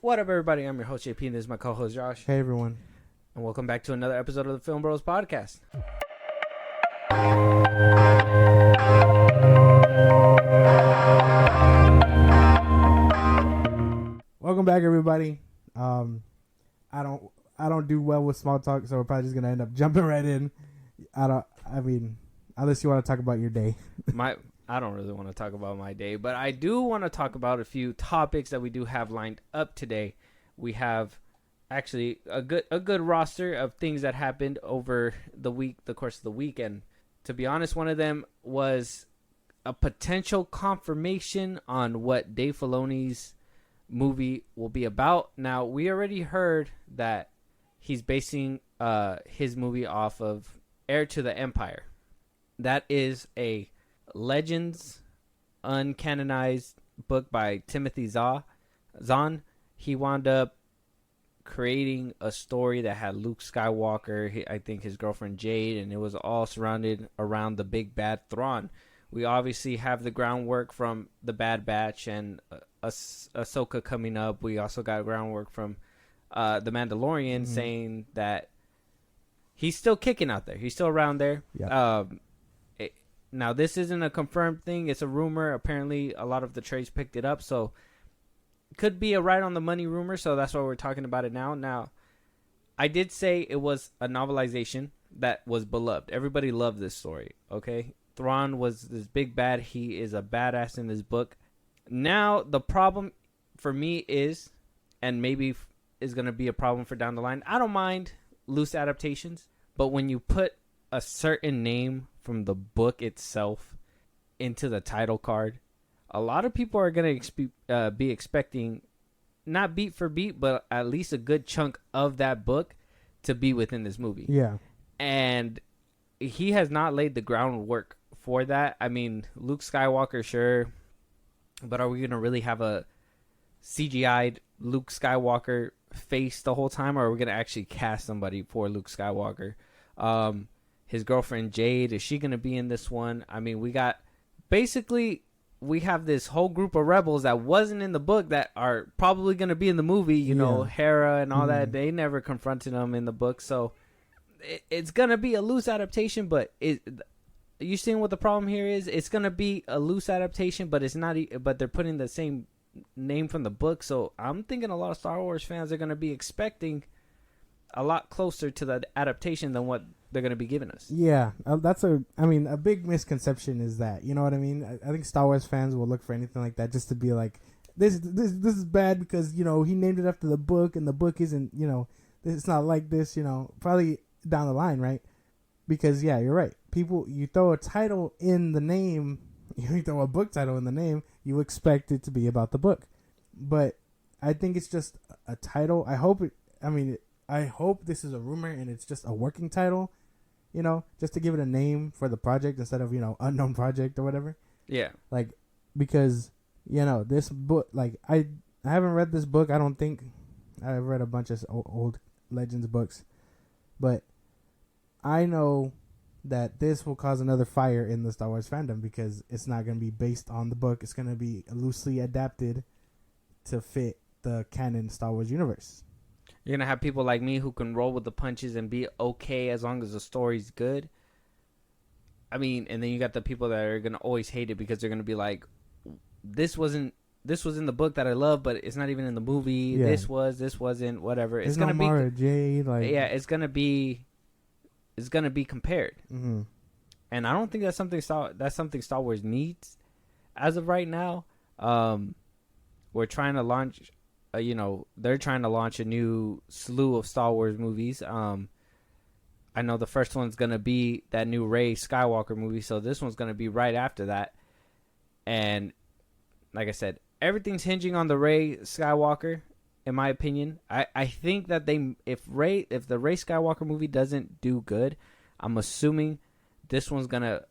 What up, everybody? I'm your host, JP, and this is my co-host, Josh. Hey, everyone. And welcome back to another episode of the FilmBros podcast. Welcome back, everybody. I don't do well with small talk, so we're probably just gonna end up jumping right in. Unless you want to talk about your day. I don't really want to talk about my day, but I do want to talk about a few topics that we do have lined up today. We have actually a good roster of things that happened over the course of the weekend. To be honest, one of them was a potential confirmation on what Dave Filoni's movie will be about. Now, we already heard that he's basing his movie off of Heir to the Empire. That is a Legends uncanonized book by Timothy Zahn. He wound up creating a story that had Luke Skywalker, I think his girlfriend Jade, and it was all surrounded around the big bad Thrawn. We obviously have the groundwork from the Bad Batch and Ahsoka coming up. We also got groundwork from the Mandalorian saying that he's still kicking out there. He's still around there. Yeah. Now, this isn't a confirmed thing. It's a rumor. Apparently, a lot of the trades picked it up. So, it could be a right on the money rumor. So, that's why we're talking about it now. Now, I did say it was a novelization that was beloved. Everybody loved this story, okay? Thrawn was this big bad. He is a badass in this book. Now, the problem for me is, and maybe is going to be a problem for down the line, I don't mind loose adaptations. But when you put a certain name from the book itself into the title card, a lot of people are going to be expecting not beat for beat, but at least a good chunk of that book to be within this movie. Yeah. And he has not laid the groundwork for that. I mean, Luke Skywalker, sure, but are we going to really have a CGI'd Luke Skywalker face the whole time, or are we going to actually cast somebody for Luke Skywalker? His girlfriend Jade, is she going to be in this one? I mean, we have this whole group of rebels that wasn't in the book that are probably going to be in the movie, you know, Heir and all that. They never confronted them in the book. So it's going to be a loose adaptation, but you seeing what the problem here is? It's going to be a loose adaptation, but it's not, but they're putting the same name from the book. So I'm thinking a lot of Star Wars fans are going to be expecting a lot closer to the adaptation than what they're going to be giving us. Yeah, that's a big misconception is that, you know what I mean? I think Star Wars fans will look for anything like that just to be like, this is bad because, you know, he named it after the book and the book isn't, you know, it's not like this, you know, probably down the line, right? Because, yeah, you're right. People, you throw a title in the name, you throw a book title in the name, you expect it to be about the book. But I think it's just a title. I hope this is a rumor and it's just a working title, you know, just to give it a name for the project instead of, you know, unknown project or whatever. Yeah. Like, because, you know, this book, like, I haven't read this book. I don't think I've read a bunch of old Legends books, but I know that this will cause another fire in the Star Wars fandom because it's not going to be based on the book. It's going to be loosely adapted to fit the canon Star Wars universe. You're going to have people like me who can roll with the punches and be okay as long as the story's good. I mean, and then you got the people that are going to always hate it because they're going to be like, this was in the book that I love, but it's not even in the movie. Yeah. This wasn't, whatever. It's going to be Mara Jade, like, yeah, it's going to be compared. Mm-hmm. And I don't think that's something Star Wars needs as of right now. We're trying to launch they're trying to launch a new slew of Star Wars movies. I know the first one's going to be that new Rey Skywalker movie, so this one's going to be right after that. And like I said, everything's hinging on the Rey Skywalker, in my opinion. I think that if the Rey Skywalker movie doesn't do good, I'm assuming this one's going to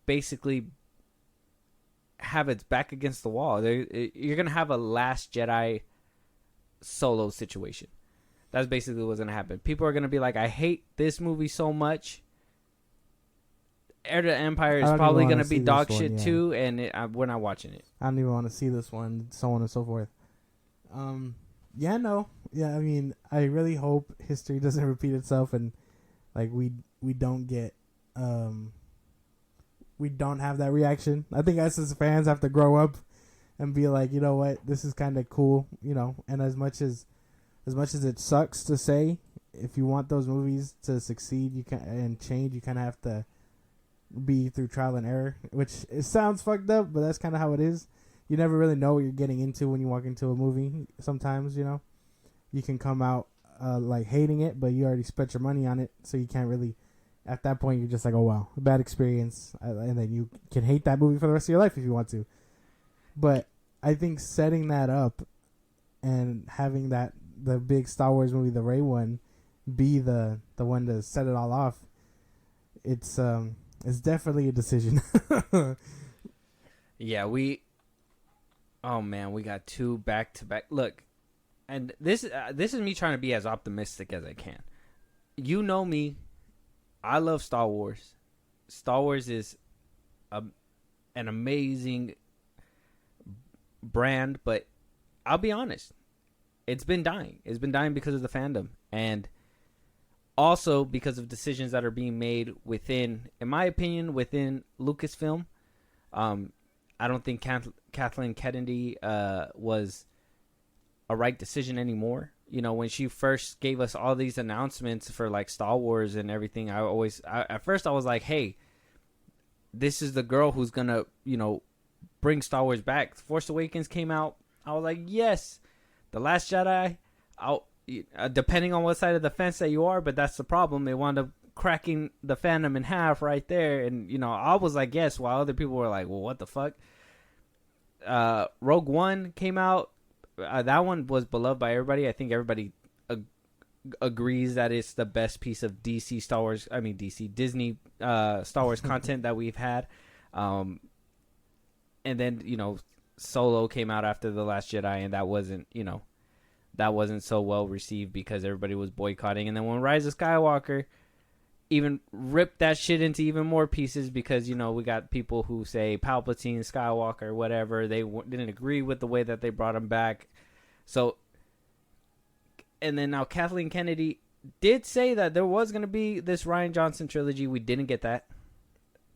basically have its back against the wall. You're going to have a Last Jedi Solo situation. That's basically what's going to happen. People are going to be like, I hate this movie so much. Heir to the Empire is probably going to be dog shit too, and we're not watching it. I don't even want to see this one, so on and so forth. Yeah, no, yeah. I mean, I really hope history doesn't repeat itself, and like we don't get we don't have that reaction. I think us as fans have to grow up and be like, you know what, this is kind of cool, you know. And as much as it sucks to say, if you want those movies to succeed, you can and change, you kind of have to be through trial and error, which it sounds fucked up, but that's kind of how it is. You never really know what you're getting into when you walk into a movie. Sometimes, you know, you can come out like hating it, but you already spent your money on it, so you can't really. At that point, you're just like, oh wow, bad experience, and then you can hate that movie for the rest of your life if you want to. But I think setting that up and having the big Star Wars movie, the Rey one, be the one to set it all off, it's definitely a decision. Yeah, oh man, we got two back to back. Look, and this is me trying to be as optimistic as I can. You know me, I love Star Wars. Star Wars is an amazing brand, but I'll be honest, it's been dying. It's been dying because of the fandom, and also because of decisions that are being made within, in my opinion, within Lucasfilm. I don't think Kathleen Kennedy was a right decision anymore. You know, when she first gave us all these announcements for like Star Wars and everything, at first I was like, hey, this is the girl who's gonna, you know, bring Star Wars back. Force Awakens came out. I was like, yes. The Last Jedi, depending on what side of the fence that you are, but that's the problem. They wound up cracking the fandom in half right there. And, you know, I was like, yes, while other people were like, well, what the fuck? Rogue One came out. That one was beloved by everybody. I think everybody agrees that it's the best piece of Disney Star Wars content that we've had. And then, you know, Solo came out after The Last Jedi, and that wasn't so well received because everybody was boycotting. And then when Rise of Skywalker even ripped that shit into even more pieces because, you know, we got people who say Palpatine, Skywalker, whatever. They didn't agree with the way that they brought him back. So, and then now Kathleen Kennedy did say that there was going to be this Rian Johnson trilogy. We didn't get that.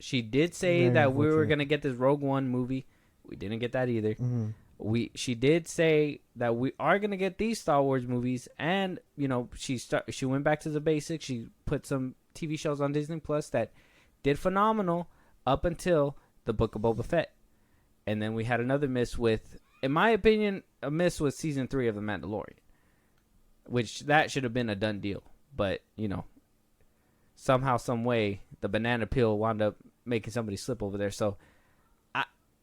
She did say that we were going to get this Rogue One movie. We didn't get that either. Mm-hmm. She did say that we are going to get these Star Wars movies, and, you know, she went back to the basics. She put some TV shows on Disney Plus that did phenomenal up until the Book of Boba Fett. And then we had another miss with, in my opinion, a miss with season 3 of The Mandalorian, which that should have been a done deal. But, you know, somehow, some way, the banana peel wound up making somebody slip over there. So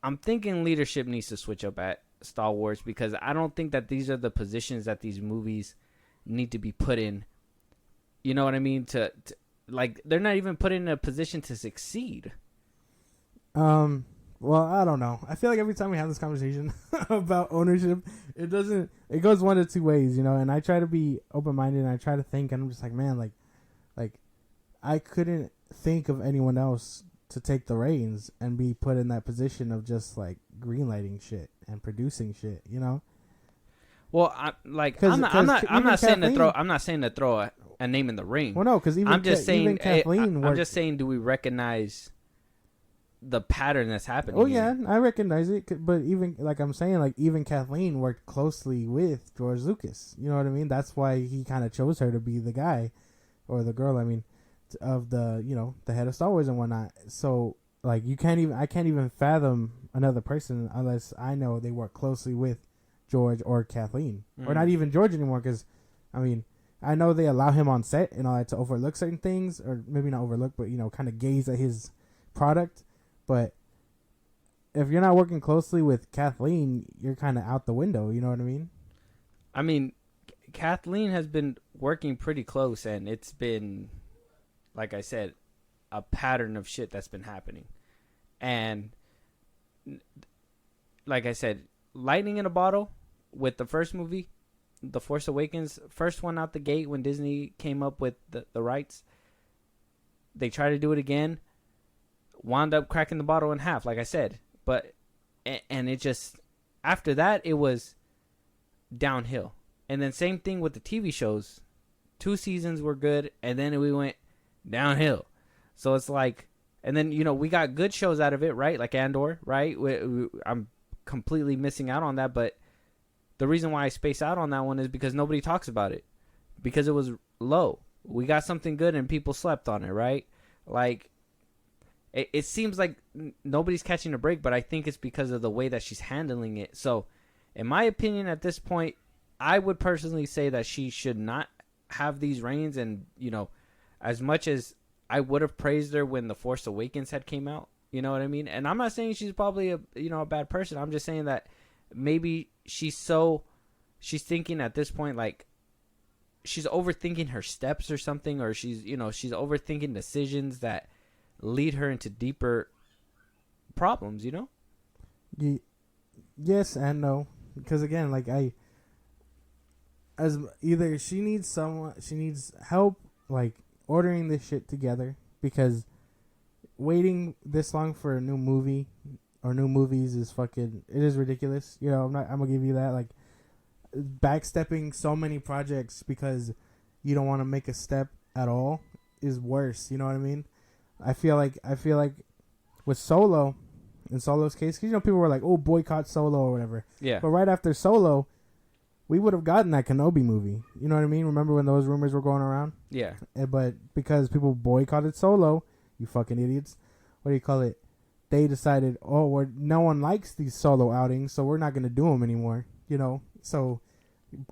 I'm thinking leadership needs to switch up at Star Wars, because I don't think that these are the positions that these movies need to be put in. You know what I mean? To like, they're not even put in a position to succeed. Well, I don't know. I feel like every time we have this conversation about ownership, it goes one of two ways, you know. And I try to be open minded, and I try to think, and I'm just like, man, like I couldn't think of anyone else to take the reins and be put in that position of just like greenlighting shit and producing shit, you know. Well, I'm not saying to throw a name in the ring. Well, no, because I'm just saying Kathleen. I'm just saying, do we recognize the pattern that's happening? Oh yeah, I recognize it, but even like I'm saying, like even Kathleen worked closely with George Lucas. You know what I mean? That's why he kind of chose her to be the guy or the girl. I mean, of the, you know, the head of Star Wars and whatnot. So like I can't even fathom another person unless I know they work closely with George or Kathleen, or not even George anymore. Because I mean, I know they allow him on set and all that to overlook certain things, or maybe not overlook, but, you know, kind of gaze at his product. But if you're not working closely with Kathleen, you're kind of out the window. You know what I mean? I mean, Kathleen has been working pretty close, and it's been, like I said, a pattern of shit that's been happening. And like I said, lightning in a bottle with the first movie, The Force Awakens, first one out the gate when Disney came up with the rights. They tried to do it again, wound up cracking the bottle in half, like I said. But, and it just, after that, it was downhill. And then same thing with the TV shows. 2 seasons were good, and then we went downhill. So it's like, and then, we got good shows out of it, right? Like Andor, right? I'm completely missing out on that, but the reason why I space out on that one is because nobody talks about it. Because it was low. We got something good and people slept on it, right? Like, it seems like nobody's catching a break, but I think it's because of the way that she's handling it. So, in my opinion, at this point, I would personally say that she should not have these reigns. And, as much as I would have praised her when The Force Awakens had came out, you know what I mean? And I'm not saying she's probably a bad person. I'm just saying that maybe she's thinking at this point, like, she's overthinking her steps or something, or she's overthinking decisions that lead her into deeper problems, Yes and no. Because again, like, either she needs help, like, ordering this shit together, because waiting this long for a new movie or new movies is it is ridiculous. I'm gonna give you that. Like, backstepping so many projects because you don't want to make a step at all is worse. You know what I mean? I feel like with Solo, in Solo's case, because people were like, "Oh, boycott Solo" or whatever. Yeah. But right after Solo, we would have gotten that Kenobi movie. You know what I mean? Remember when those rumors were going around? Yeah. But because people boycotted Solo, you fucking idiots. What do you call it? They decided, no one likes these Solo outings, so we're not going to do them anymore. So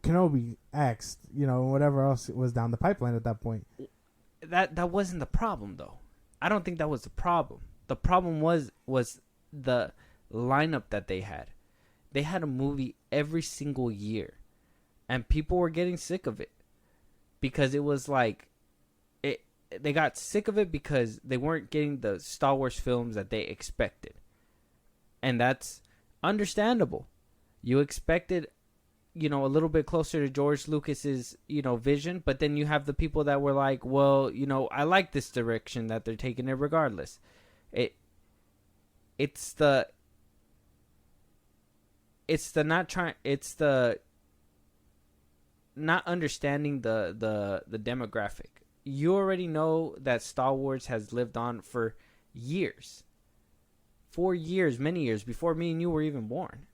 Kenobi axed, whatever else was down the pipeline at that point. That wasn't the problem, though. I don't think that was the problem. The problem was the lineup that they had. They had a movie every single year, and people were getting sick of it because it was like they got sick of it because they weren't getting the Star Wars films that they expected, and that's understandable. You expected, a little bit closer to George Lucas's, vision, but then you have the people that were like, well, I like this direction that they're taking it regardless. It's the not understanding the demographic. You already know that Star Wars has lived on for years. 4 years, many years before me and you were even born.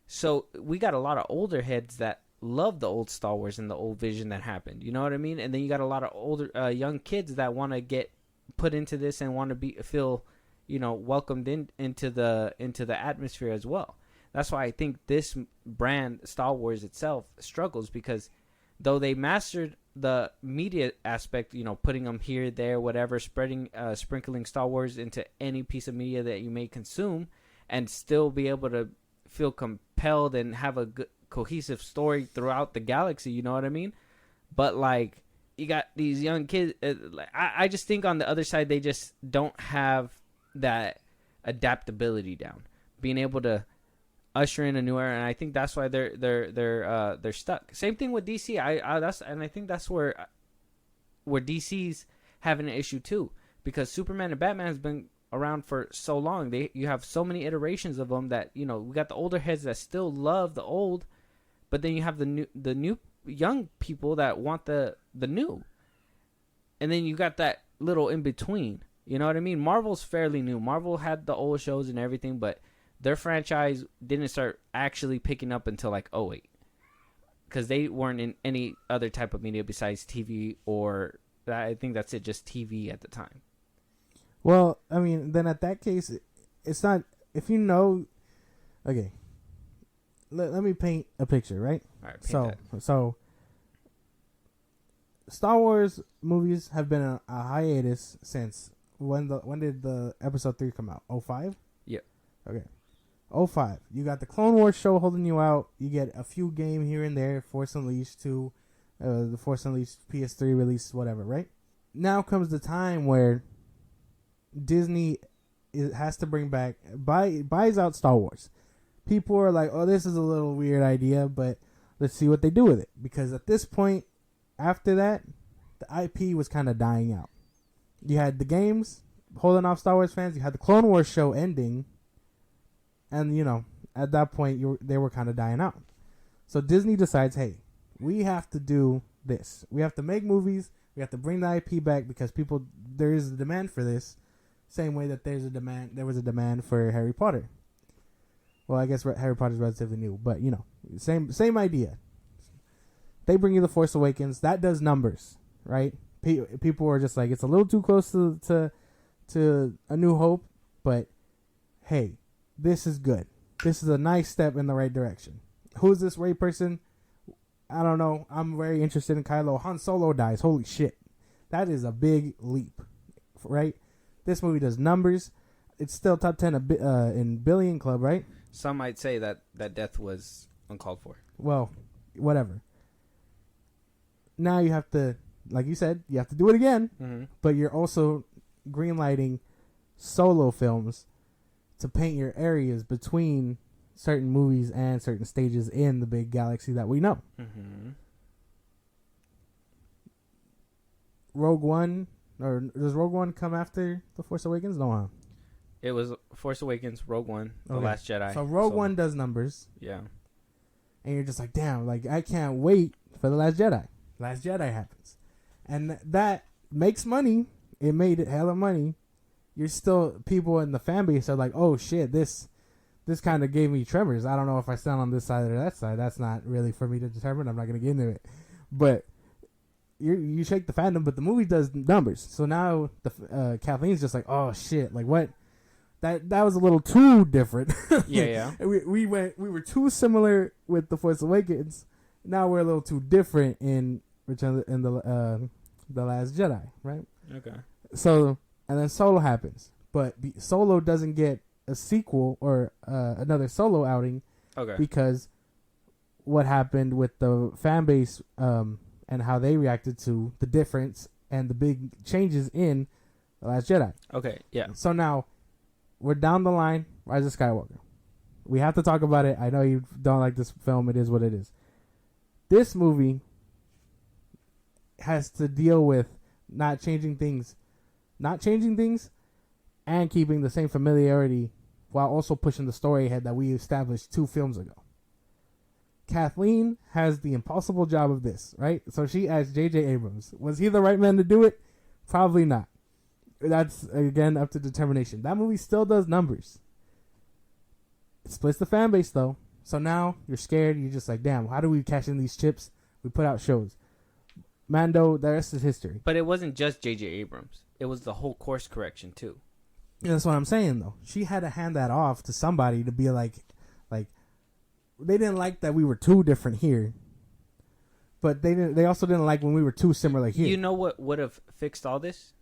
So we got a lot of older heads that love the old Star Wars and the old vision that happened. You know what I mean? And then you got a lot of older young kids that want to get put into this and want to feel welcomed into the atmosphere as well. That's why I think this brand, Star Wars itself, struggles, because though they mastered the media aspect, putting them here, there, whatever, sprinkling Star Wars into any piece of media that you may consume, and still be able to feel compelled and have a good, cohesive story throughout the galaxy, you know what I mean? But, like, you got these young kids. I just think on the other side, they just don't have that adaptability down, being able to usher in a new era, and I think that's why they're stuck. Same thing with DC. I think that's where DC's having an issue too, because Superman and Batman has been around for so long. You have so many iterations of them that we got the older heads that still love the old, but then you have the new young people that want the new, and then you got that little in between. You know what I mean? Marvel's fairly new. Marvel had the old shows and everything, but their franchise didn't start actually picking up until like 2008, because they weren't in any other type of media besides TV, or I think that's it, just TV at the time. Well, I mean, then at that case, it's not, if okay, let me paint a picture, right? All right, so Star Wars movies have been a hiatus since when did the episode 3 come out? 2005? Yep. Okay. 2005. You got the Clone Wars show holding you out. You get a few game here and there. Force Unleashed 2, the Force Unleashed PS3 release, whatever, right? Now comes the time where Disney has to bring back, buys out Star Wars. People are like, oh, this is a little weird idea, but let's see what they do with it. Because at this point, after that, the IP was kind of dying out. You had the games holding off Star Wars fans. You had the Clone Wars show ending. And, at that point, they were kind of dying out. So Disney decides, hey, we have to do this. We have to make movies. We have to bring the IP back because there is a demand for this. Same way that there was a demand for Harry Potter. Well, I guess Harry Potter's relatively new, but same idea. They bring you The Force Awakens. That does numbers, right? People are just like, it's a little too close to A New Hope, but hey, this is good. This is a nice step in the right direction. Who's this Rey person? I don't know. I'm very interested in Kylo. Han Solo dies. Holy shit. That is a big leap, right? This movie does numbers. It's still top 10 in Billion Club, right? Some might say that death was uncalled for. Well, whatever. Now you have to, like you said, you have to do it again. Mm-hmm. But you're also greenlighting solo films to paint your areas between certain movies and certain stages in the big galaxy that we know. Mm-hmm. Rogue One, or does Rogue One come after The Force Awakens? No, huh? It was Force Awakens, Rogue One, The Last Jedi. So Rogue One does numbers. Yeah. And you're just like, damn, like I can't wait for The Last Jedi. Last Jedi happens. And that makes money. It made it hella money. You're still, people in the fan base are like, oh shit, this kind of gave me tremors. I don't know if I stand on this side or that side. That's not really for me to determine. I'm not going to get into it. But you shake the fandom, but the movie does numbers. So now Kathleen's just like, oh shit, like what? That was a little too different. Yeah. we were too similar with The Force Awakens. Now we're a little too different in the Last Jedi, right? Okay. So, and then Solo happens, but Solo doesn't get a sequel or another Solo outing. Okay. Because what happened with the fan base and how they reacted to the difference and the big changes in The Last Jedi. Okay. Yeah. So now we're down the line. Rise of Skywalker. We have to talk about it. I know you don't like this film. It is what it is. This movie has to deal with not changing things, and keeping the same familiarity while also pushing the story ahead that we established 2 films ago. Kathleen has the impossible job of this, right? So she asked J.J. Abrams. Was he the right man to do it? Probably not. That's, again, up to determination. That movie still does numbers. It splits the fan base, though. So now you're scared. You're just like, damn, how do we cash in these chips? We put out shows. Mando, the rest is history. But it wasn't just J.J. Abrams. It was the whole course correction, too. Yeah, that's what I'm saying, though. She had to hand that off to somebody to be like, they didn't like that we were too different here. But they also didn't like when we were too similar here. You know what would have fixed all this?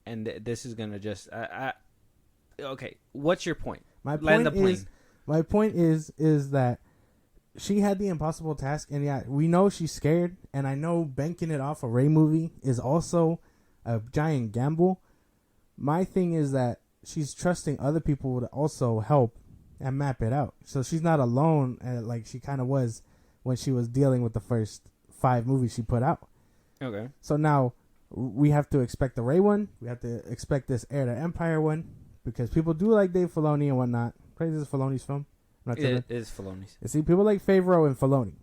And this is going to just... okay, what's your point? My point is that she had the impossible task, and yeah, we know she's scared, and I know banking it off a Rey movie is also a giant gamble. My thing is that she's trusting other people to also help and map it out. So she's not alone, like she kind of was when she was dealing with the first 5 movies she put out. Okay. So now we have to expect the Rey one. We have to expect this Heir to Empire one, because people do like Dave Filoni and whatnot. Right, this is Filoni's film. It is Filoni's. You see, people like Favreau and Filoni.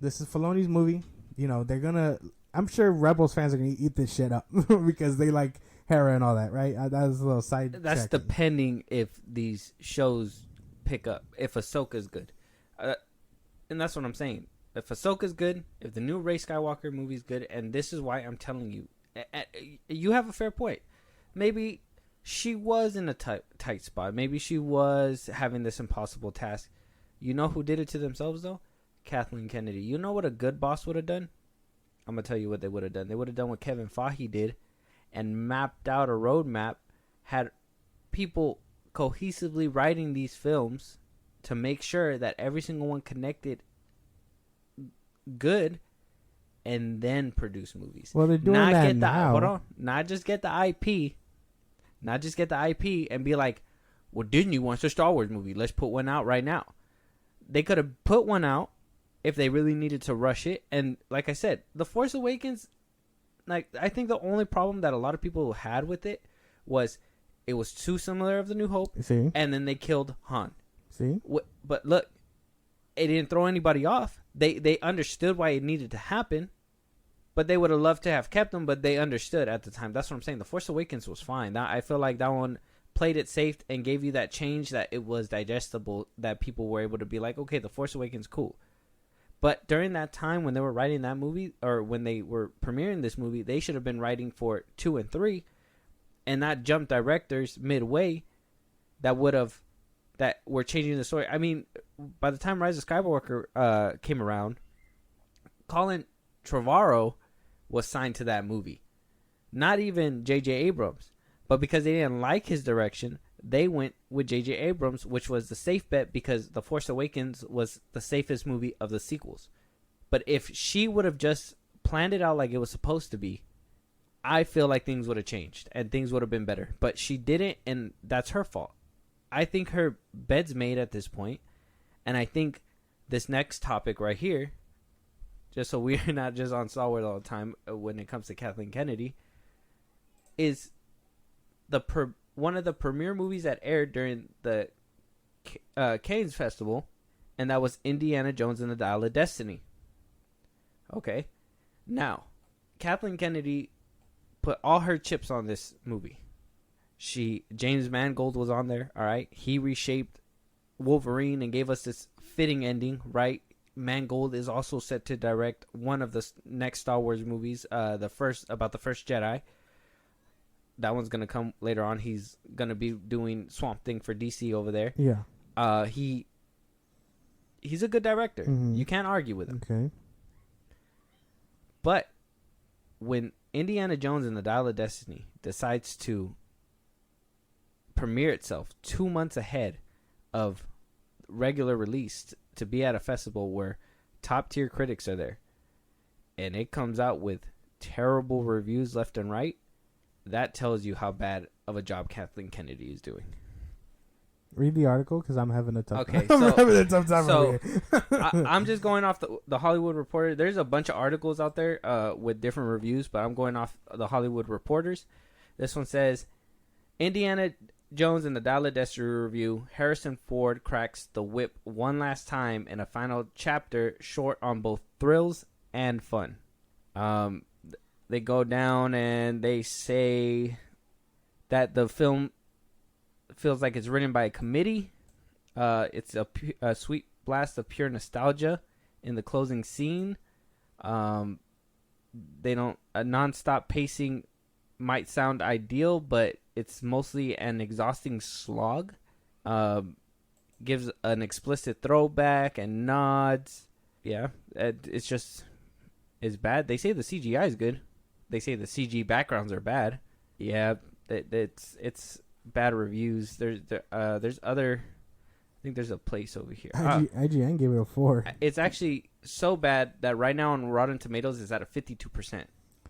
This is Filoni's movie. You know, they're gonna... I'm sure Rebels fans are gonna eat this shit up because they like Hera and all that, right? That was a little side. That's check. depending if these shows pick up. If Ahsoka's good, and that's what I'm saying. If Ahsoka's good, if the new Rey Skywalker movie's good, and this is why I'm telling you, you have a fair point. Maybe she was in a tight spot. Maybe she was having this impossible task. You know who did it to themselves, though? Kathleen Kennedy. You know what a good boss would have done? I'm going to tell you what they would have done. They would have done what Kevin Feige did and mapped out a roadmap, had people cohesively writing these films to make sure that every single one connected good, and then produce movies. Well, they're doing that now. Hold on. Not just get the IP. Not just get the IP and be like, well, Disney wants a Star Wars movie. Let's put one out right now. They could have put one out if they really needed to rush it. And like I said, The Force Awakens, like I think the only problem that a lot of people had with it was it was too similar of The New Hope. See? And then they killed Han. See? But look, it didn't throw anybody off. They understood why it needed to happen, but they would have loved to have kept them, but they understood at the time. That's what I'm saying. The Force Awakens was fine. I feel like that one played it safe and gave you that change that it was digestible, that people were able to be like, okay, The Force Awakens, cool. But during that time when they were writing that movie, or when they were premiering this movie, they should have been writing for 2 and 3 and not jump directors midway that were changing the story. I mean, by the time Rise of Skywalker came around, Colin Trevorrow was signed to that movie. Not even J.J. Abrams. But because they didn't like his direction, they went with J.J. Abrams, which was the safe bet because The Force Awakens was the safest movie of the sequels. But if she would have just planned it out like it was supposed to be, I feel like things would have changed and things would have been better. But she didn't, and that's her fault. I think her bed's made at this point, and I think this next topic right here, just so we're not just on Star Wars all the time when it comes to Kathleen Kennedy, is one of the premiere movies that aired during the Cannes Festival, and that was Indiana Jones and the Dial of Destiny. Okay. Now, Kathleen Kennedy put all her chips on this movie. James Mangold was on there, all right? He reshaped Wolverine and gave us this fitting ending, right? Mangold is also set to direct one of the next Star Wars movies, about the first Jedi. That one's going to come later on. He's going to be doing Swamp Thing for DC over there. Yeah. He's a good director. Mm-hmm. You can't argue with him. Okay. But when Indiana Jones and the Dial of Destiny decides to premiere itself 2 months ahead of regular release to be at a festival where top tier critics are there, and it comes out with terrible reviews left and right, that tells you how bad of a job Kathleen Kennedy is doing. Read the article because I'm having a tough time. Okay, so, I'm having a tough time so over here. I'm just going off the Hollywood Reporter. There's a bunch of articles out there with different reviews, but I'm going off the Hollywood Reporters. This one says, Indiana Jones and the Dial of Destiny review, Harrison Ford cracks the whip one last time in a final chapter, short on both thrills and fun. They go down and they say that the film feels like it's written by a committee. It's a sweet blast of pure nostalgia in the closing scene. A non-stop pacing might sound ideal, but it's mostly an exhausting slog. Gives an explicit throwback and nods. Yeah, it's bad. They say the CGI is good. They say the CG backgrounds are bad. Yeah, it's bad reviews. There's other. I think there's a place over here. IGN gave it a 4. It's actually so bad that right now on Rotten Tomatoes is at a 52%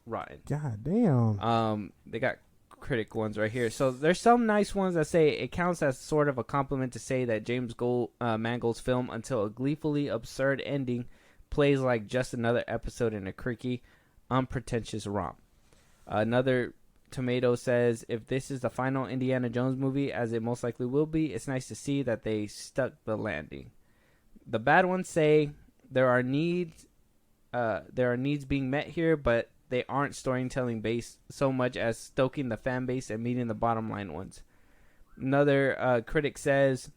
rotten. God damn. They got critic ones right here. So there's some nice ones that say it counts as sort of a compliment to say that James Mangold's film, until a gleefully absurd ending, plays like just another episode in a quirky, unpretentious romp. Another tomato says, if this is the final Indiana Jones movie, as it most likely will be, it's nice to see that they stuck the landing. The bad ones say there are needs being met here, but they aren't storytelling based so much as stoking the fan base and meeting the bottom line ones. Another critic says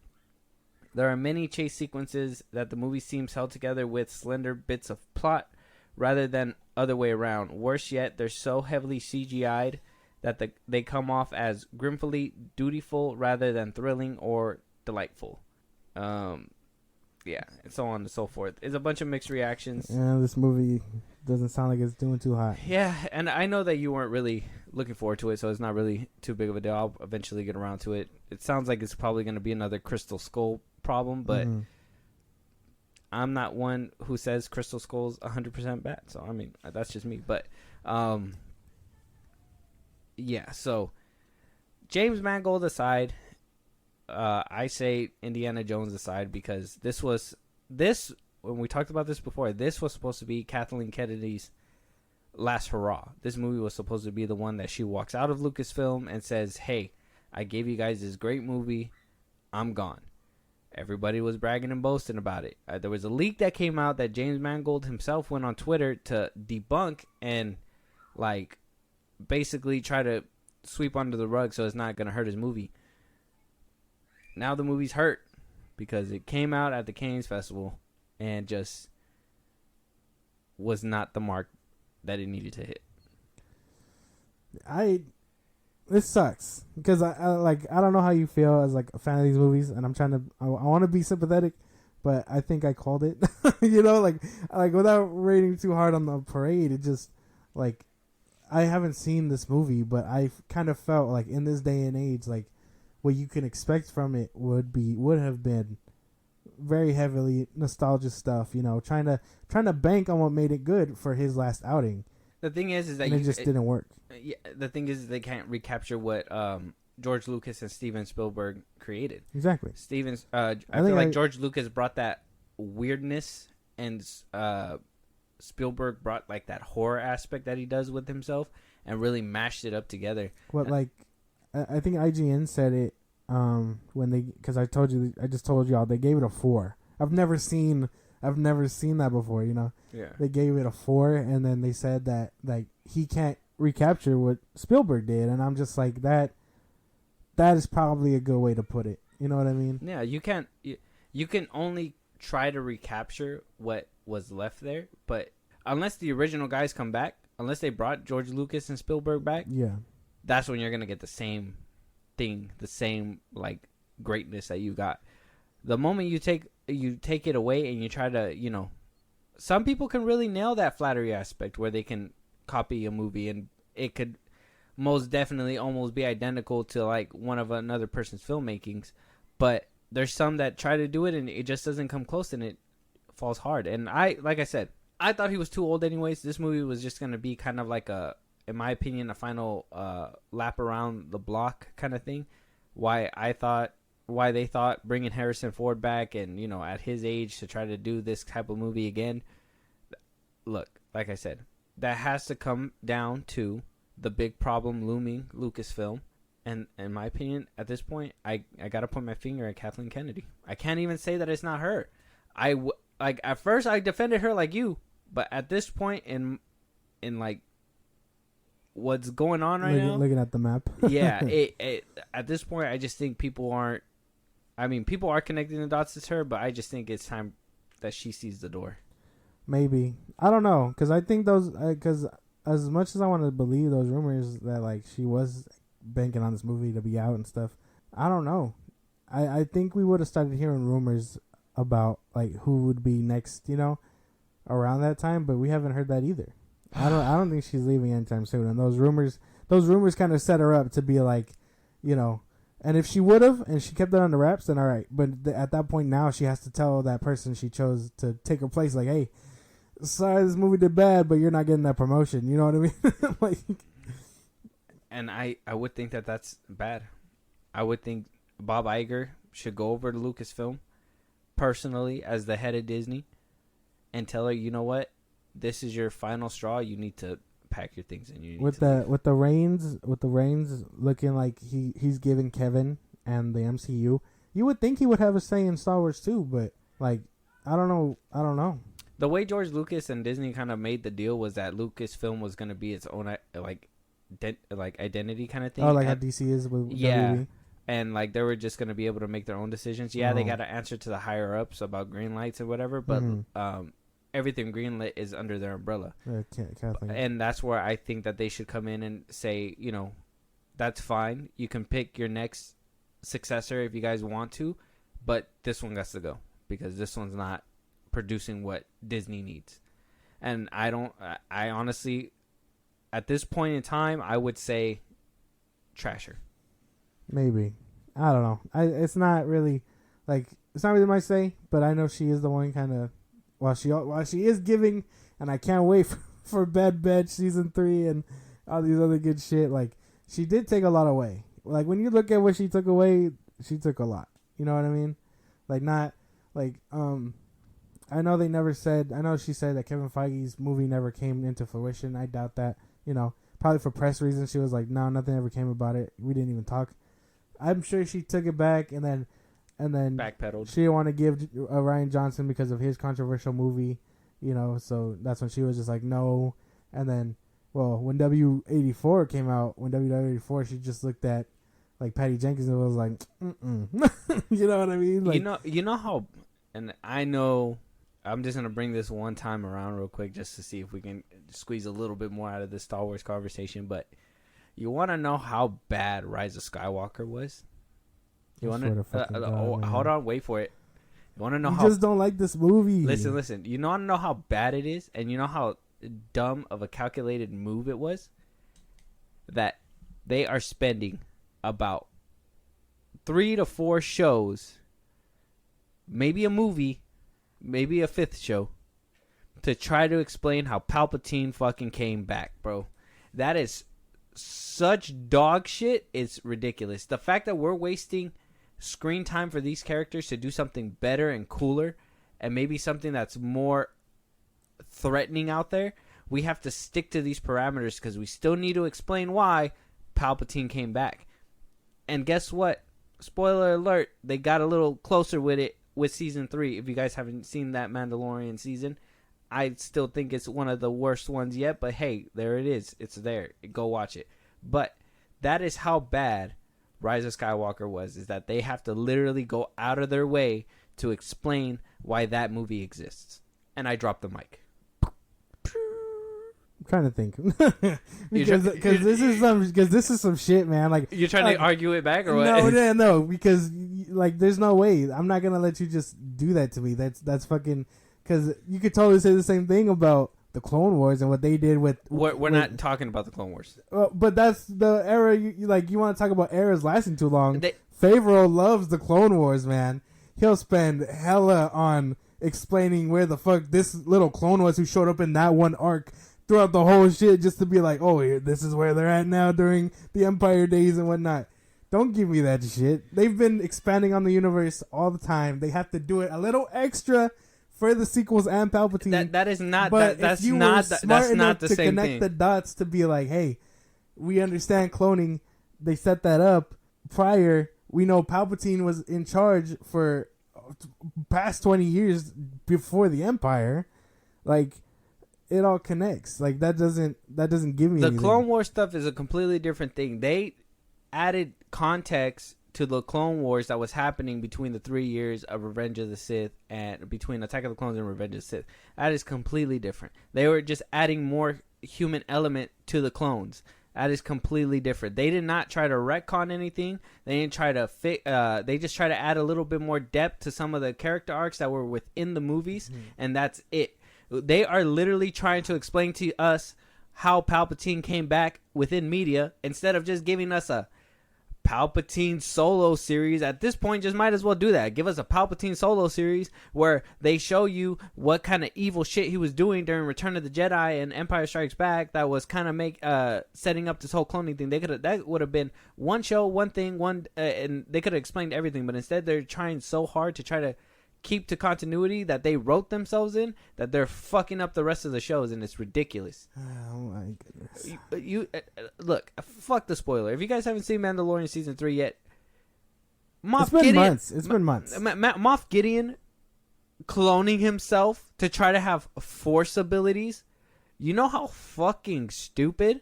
there are many chase sequences that the movie seems held together with slender bits of plot rather than other way around. Worse yet, they're so heavily CGI'd that they come off as grimfully dutiful rather than thrilling or delightful. Yeah, and so on and so forth. It's a bunch of mixed reactions. Yeah, this movie doesn't sound like it's doing too hot. Yeah, and I know that you weren't really looking forward to it, so it's not really too big of a deal. I'll eventually get around to it. It sounds like it's probably going to be another Crystal Skull problem, but I'm not one who says Crystal Skull's 100% bad. So, I mean, that's just me. But, yeah, so James Mangold aside, I say Indiana Jones aside, because when we talked about this before, this was supposed to be Kathleen Kennedy's last hurrah. This movie was supposed to be the one that she walks out of Lucasfilm and says, hey, I gave you guys this great movie. I'm gone. Everybody was bragging and boasting about it. There was a leak that came out that James Mangold himself went on Twitter to debunk and like basically try to sweep under the rug so it's not going to hurt his movie. Now the movie's hurt because it came out at the Cannes Festival and just was not the mark that it needed to hit. This sucks because I don't know how you feel as like a fan of these movies, and I want to be sympathetic, but I think I called it. like without rating too hard on the parade, it just like I haven't seen this movie, but I kind of felt like in this day and age, like what you can expect from it would have been very heavily nostalgia stuff, trying to bank on what made it good for his last outing. The thing is that it just didn't work. Yeah, the thing is they can't recapture what George Lucas and Steven Spielberg created. Exactly. I feel like George Lucas brought that weirdness, and Spielberg brought like that horror aspect that he does with himself, and really mashed it up together. I think IGN said it because I just told y'all they gave it a 4. I've never seen that before. Yeah. They gave it a 4, and then they said that like he can't recapture what Spielberg did, and I'm just like that is probably a good way to put it. You know what I mean? Yeah, you can't. You can only try to recapture what was left there, but unless the original guys come back, unless they brought George Lucas and Spielberg back, yeah, that's when you're gonna get the same thing, the same like greatness that you got. The moment you take it away and you try to, some people can really nail that flattery aspect where they can copy a movie and it could most definitely almost be identical to like one of another person's filmmakings, but there's some that try to do it and it just doesn't come close and it falls hard. And like I said, I thought he was too old anyways. This movie was just going to be kind of like in my opinion, a final lap around the block kind of thing. Why they thought bringing Harrison Ford back and, at his age to try to do this type of movie again. Look, like I said, that has to come down to the big problem looming Lucasfilm. And in my opinion, at this point, I got to point my finger at Kathleen Kennedy. I can't even say that it's not her. At first I defended her like you, but at this point in like what's going on right now, looking at the map, yeah, at this point I just think people are connecting the dots to her, but I just think it's time that she sees the door. Maybe. I don't know, because I think because as much as I want to believe those rumors that like she was banking on this movie to be out and stuff, I don't know. I think we would have started hearing rumors about like who would be next, around that time, but we haven't heard that either. I don't think she's leaving anytime soon, and those rumors kind of set her up to be like, and if she would have and she kept that on the wraps, then all right. But at that point now, she has to tell that person she chose to take her place, like, hey, sorry, this movie did bad, but you're not getting that promotion. You know what I mean? Like, and I would think that that's bad. I would think Bob Iger should go over to Lucasfilm personally as the head of Disney and tell her, you know what, this is your final straw. You need to pack your things and with the reins looking like he's giving Kevin and the MCU. You would think he would have a say in Star Wars too, but like I don't know. The way George Lucas and Disney kind of made the deal was that Lucasfilm was going to be its own like identity kind of thing. Oh, like how DC is with WB. And like they were just going to be able to make their own decisions. Yeah, they got to answer to the higher ups about green lights or whatever, but everything greenlit is under their umbrella. And that's where I think that they should come in and say, that's fine. You can pick your next successor if you guys want to, but this one has to go because this one's not producing what Disney needs. And I honestly, at this point in time, I would say trash her. Maybe. I don't know. It's not really my say, but I know she is the one kind of, while she is giving, and I can't wait for Bad Batch season 3 and all these other good shit. Like, she did take a lot away. Like, when you look at what she took away, she took a lot. You know what I mean? Like, not like I know she said that Kevin Feige's movie never came into fruition. I doubt that. Probably for press reasons. She was like, no, nothing ever came about it. We didn't even talk. I'm sure she took it back, and and then backpedaled. she didn't want to give Ryan Johnson because of his controversial movie, you know. So that's when she was just like, no. And then, well, when W84 came out, when WW84, she just looked at like Patty Jenkins and was like, you know what I mean? Like, you know how, and I know. I'm just going to bring this one time around real quick just to see if we can squeeze a little bit more out of this Star Wars conversation. But you want to know how bad Rise of Skywalker was? You want to? Hold on, wait for it. You want to know how? You just don't like this movie. Listen. You want to know how bad it is, and you know how dumb of a calculated move it was? That they are spending about 3 to 4 shows, maybe a movie, maybe a 5th show, to try to explain how Palpatine fucking came back, bro. That is such dog shit. It's ridiculous. The fact that we're wasting screen time for these characters to do something better and cooler, and maybe something that's more threatening out there, we have to stick to these parameters because we still need to explain why Palpatine came back. And guess what? Spoiler alert, they got a little closer with it with season 3. If you guys haven't seen that Mandalorian season, I still think it's one of the worst ones yet, but hey, there it is. It's there. Go watch it. But that is how bad Rise of Skywalker was, is that they have to literally go out of their way to explain why that movie exists. And I dropped the mic. I'm trying to think. because this is some shit, man. Like, you're trying to argue it back or what? No, because like there's no way. I'm not gonna let you just do that to me. That's fucking, because you could totally say the same thing about the Clone Wars and what they did with. We're not talking about the Clone Wars. But that's the era. You want to talk about eras lasting too long. Favreau loves the Clone Wars, man. He'll spend hella on explaining where the fuck this little clone was who showed up in that one arc throughout the whole shit, just to be like, oh, this is where they're at now during the Empire days and whatnot. Don't give me that shit. They've been expanding on the universe all the time. They have to do it a little extra for the sequels and Palpatine. That is not. But That's if you not. Were That's not the to same connect thing. the dots to be like, hey, we understand cloning. They set that up prior. We know Palpatine was in charge for past 20 years before the Empire. Like, it all connects. Like, that doesn't give me the anything. Clone Wars stuff is a completely different thing. They added context to the Clone Wars that was happening between the 3 years of Revenge of the Sith and between Attack of the Clones and Revenge of the Sith. That is completely different. They were just adding more human element to the clones. That is completely different. They did not try to retcon anything. They didn't try to they just try to add a little bit more depth to some of the character arcs that were within the movies, and that's it. They are literally trying to explain to us how Palpatine came back within media instead of just giving us a Palpatine solo series. At this point, just might as well do that. Give us a Palpatine solo series where they show you what kind of evil shit he was doing during Return of the Jedi and Empire Strikes Back. That was kind of setting up this whole cloning thing. That would have been one show, one thing, and they could have explained everything. But instead, they're trying so hard to try to keep to continuity that they wrote themselves in, that they're fucking up the rest of the shows, and it's ridiculous. Oh my goodness. You look, fuck the spoiler. If you guys haven't seen Mandalorian season 3 yet, It's been months. Moff Gideon cloning himself to try to have Force abilities. You know how fucking stupid?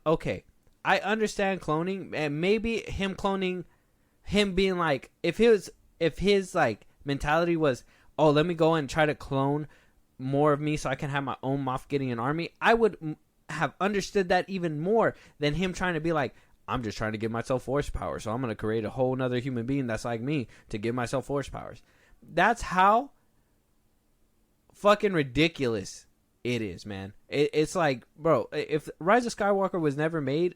Okay, I understand cloning, and maybe him cloning, him being like, if his like mentality was, oh, let me go and try to clone more of me so I can have my own Moff Gideon army, I would have understood that even more than him trying to be like, I'm just trying to give myself force power, so I'm going to create a whole nother human being that's like me to give myself force powers. That's how fucking ridiculous it is, man. It's like, bro, if Rise of Skywalker was never made,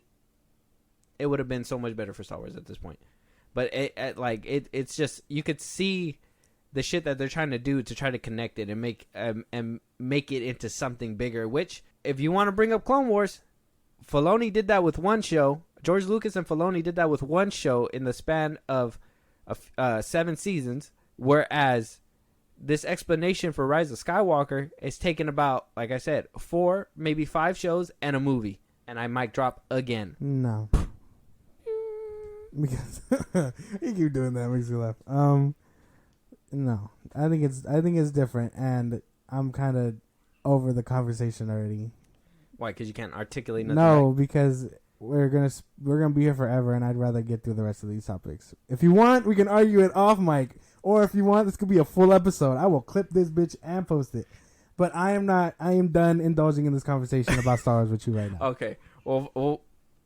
it would have been so much better for Star Wars at this point. But it's just, you could see the shit that they're trying to do to try to connect it and make it into something bigger. Which, if you want to bring up Clone Wars, Filoni did that with one show. George Lucas and Filoni did that with one show in the span of 7 seasons. Whereas this explanation for Rise of Skywalker is taken about, like I said, 4, maybe 5 shows and a movie. And I mic drop again. No. Because you keep doing that, makes me laugh. No, I think it's different, and I'm kind of over the conversation already. Why? Because you can't articulate nothing. No, right? because we're gonna be here forever, and I'd rather get through the rest of these topics. If you want, we can argue it off mic, or if you want, this could be a full episode. I will clip this bitch and post it. But I am not. I am done indulging in this conversation about Star Wars with you right now. Okay. Well,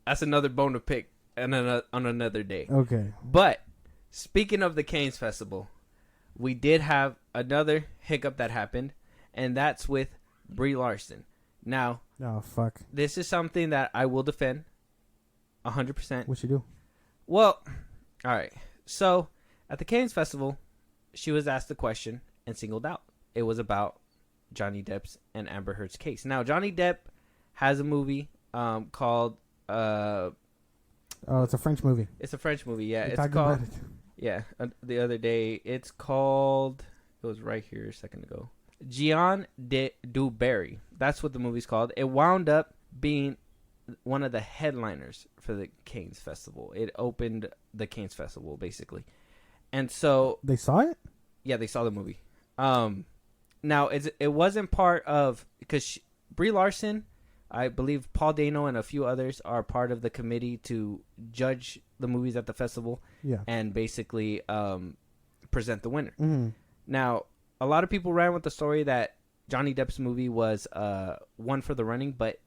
that's another bone to pick on another day. Okay. But speaking of the Cannes Festival, we did have another hiccup that happened, and that's with Brie Larson. Now, oh fuck, this is something that I will defend 100%. What you do? Well, all right. So at the Cannes Festival, she was asked a question and singled out. It was about Johnny Depp's and Amber Heard's case. Now, Johnny Depp has a movie called Oh, it's a French movie. It's a French movie, yeah. We It's talked called about it. Yeah, the other day. It's called, it was right here a second ago. Gian de Dubarry. That's what the movie's called. It wound up being one of the headliners for the Cannes Festival. It opened the Cannes Festival, basically. And so They saw it? yeah, they saw the movie. Now it wasn't part of, because Brie Larson, I believe Paul Dano and a few others are part of the committee to judge the movies at the festival. Yeah. And basically present the winner. Mm-hmm. Now, a lot of people ran with the story that Johnny Depp's movie was one for the running, but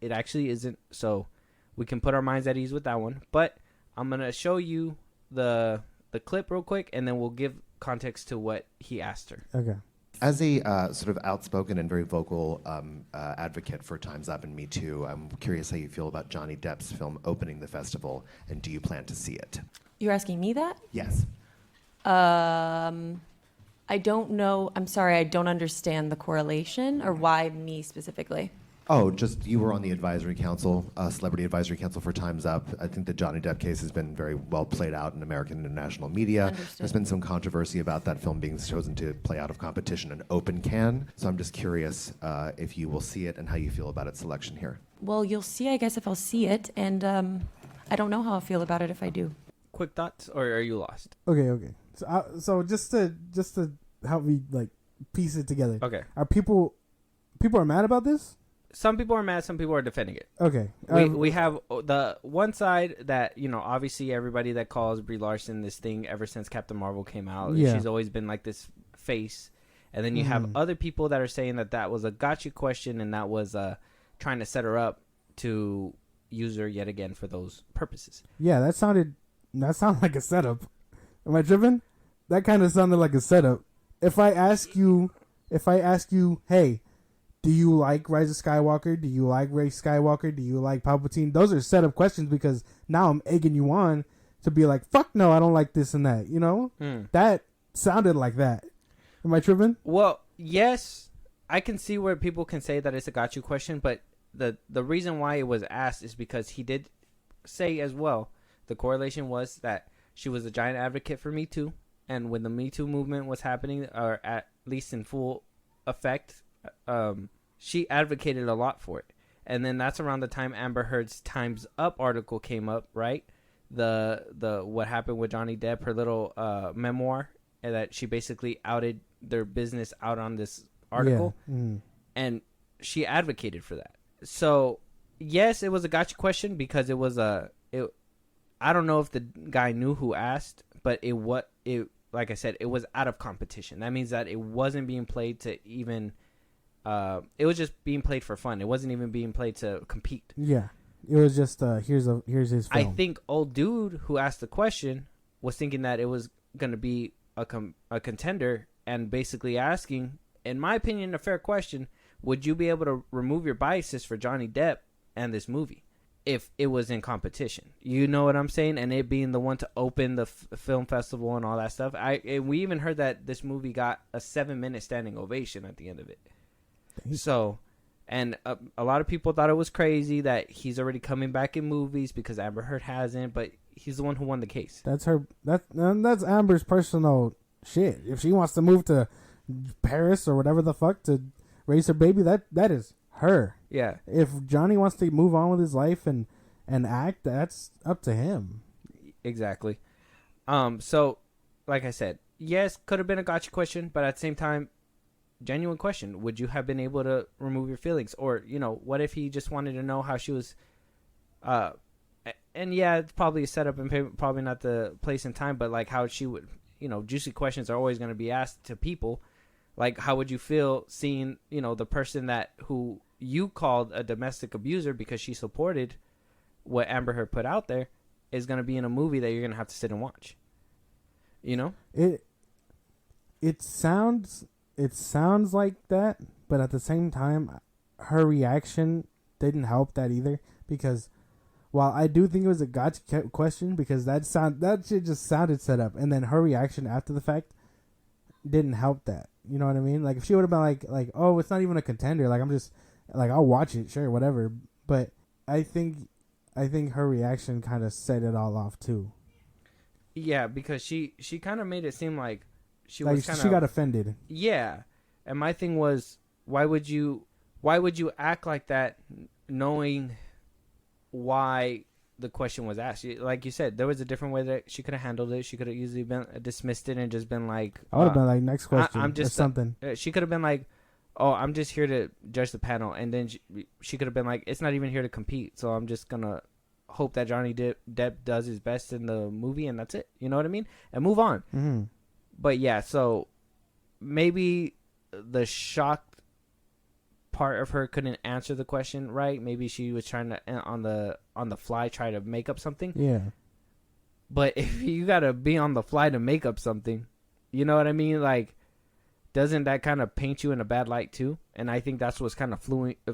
it actually isn't. So we can put our minds at ease with that one. But I'm going to show you the clip real quick, and then we'll give context to what he asked her. Okay. As a sort of outspoken and very vocal advocate for Time's Up and Me Too, I'm curious how you feel about Johnny Depp's film opening the festival, and do you plan to see it? You're asking me that? Yes. I don't know. I'm sorry, I don't understand the correlation, or why me specifically. Oh, just you were on the advisory council, celebrity advisory council for Time's Up. I think the Johnny Depp case has been very well played out in American and international media. Understood. There's been some controversy about that film being chosen to play out of competition in open Cannes. So I'm just curious if you will see it and how you feel about its selection here. Well, you'll see, I guess, if I'll see it, and I don't know how I'll feel about it if I do. Quick thoughts, or are you lost? Okay. So just to help me like piece it together. Okay. Are people are mad about this? Some people are mad. Some people are defending it. Okay. We have the one side that, obviously everybody that calls Brie Larson this thing ever since Captain Marvel came out. Yeah. She's always been like this face. And then you have other people that are saying that was a gotcha question, and that was trying to set her up to use her yet again for those purposes. Yeah, that sounded like a setup. Am I tripping? That kind of sounded like a setup. If I ask you, hey, do you like Rise of Skywalker? Do you like Rey Skywalker? Do you like Palpatine? Those are setup questions, because now I'm egging you on to be like, fuck no, I don't like this and that. That sounded like that. Am I tripping? Well, yes, I can see where people can say that it's a gotcha question, but the reason why it was asked is because he did say as well, the correlation was that she was a giant advocate for Me Too, and when the Me Too movement was happening, or at least in full effect, she advocated a lot for it. And then that's around the time Amber Heard's Time's Up article came up, right? The what happened with Johnny Depp, her little memoir, and that she basically outed their business out on this article. Yeah. And she advocated for that. So yes, it was a gotcha question, because it was I don't know if the guy knew who asked, but like I said, it was out of competition. That means that it wasn't being played to even it was just being played for fun. It wasn't even being played to compete. Yeah. It was just here's his film. I think old dude who asked the question was thinking that it was going to be a contender, and basically asking, in my opinion, a fair question: would you be able to remove your biases for Johnny Depp and this movie if it was in competition? You know what I'm saying? And it being the one to open the film festival and all that stuff. We even heard that this movie got a 7-minute standing ovation at the end of it. So, and a lot of people thought it was crazy that he's already coming back in movies because Amber Heard hasn't, but he's the one who won the case. That's that's Amber's personal shit. If she wants to move to Paris or whatever the fuck to raise her baby, that is her. Yeah. If Johnny wants to move on with his life and act, that's up to him. Exactly. So, like I said, yes, could have been a gotcha question, but at the same time, genuine question. Would you have been able to remove your feelings? Or, what if he just wanted to know how she was, and yeah, it's probably a setup and probably not the place and time, but like how she would, juicy questions are always going to be asked to people. Like, how would you feel seeing, the person who you called a domestic abuser because she supported what Amber Heard put out there is going to be in a movie that you're going to have to sit and watch. It sounds like that, but at the same time, her reaction didn't help that either, because while I do think it was a gotcha question, because that shit just sounded set up, and then her reaction after the fact didn't help that. You know what I mean? Like, if she would have been like, oh, it's not even a contender, like, I'm just like, I'll watch it, sure, whatever. But I think her reaction kind of set it all off too. Yeah, because she kind of made it seem like she got offended. Yeah, and my thing was, why would you act like that, knowing why the question was asked? Like you said, there was a different way that she could have handled it. She could have easily been dismissed it and just been like, I would have been like, next question. I'm just something. She could have been like, oh, I'm just here to judge the panel, and then she could have been like, it's not even here to compete, so I'm just gonna hope that Johnny Depp does his best in the movie, and that's it. You know what I mean? And move on. Mm-hmm. But yeah, so maybe the shocked part of her couldn't answer the question right. Maybe she was trying to on the fly try to make up something. Yeah. But if you gotta be on the fly to make up something, you know what I mean? Like, doesn't that kind of paint you in a bad light too? And I think that's what's kind of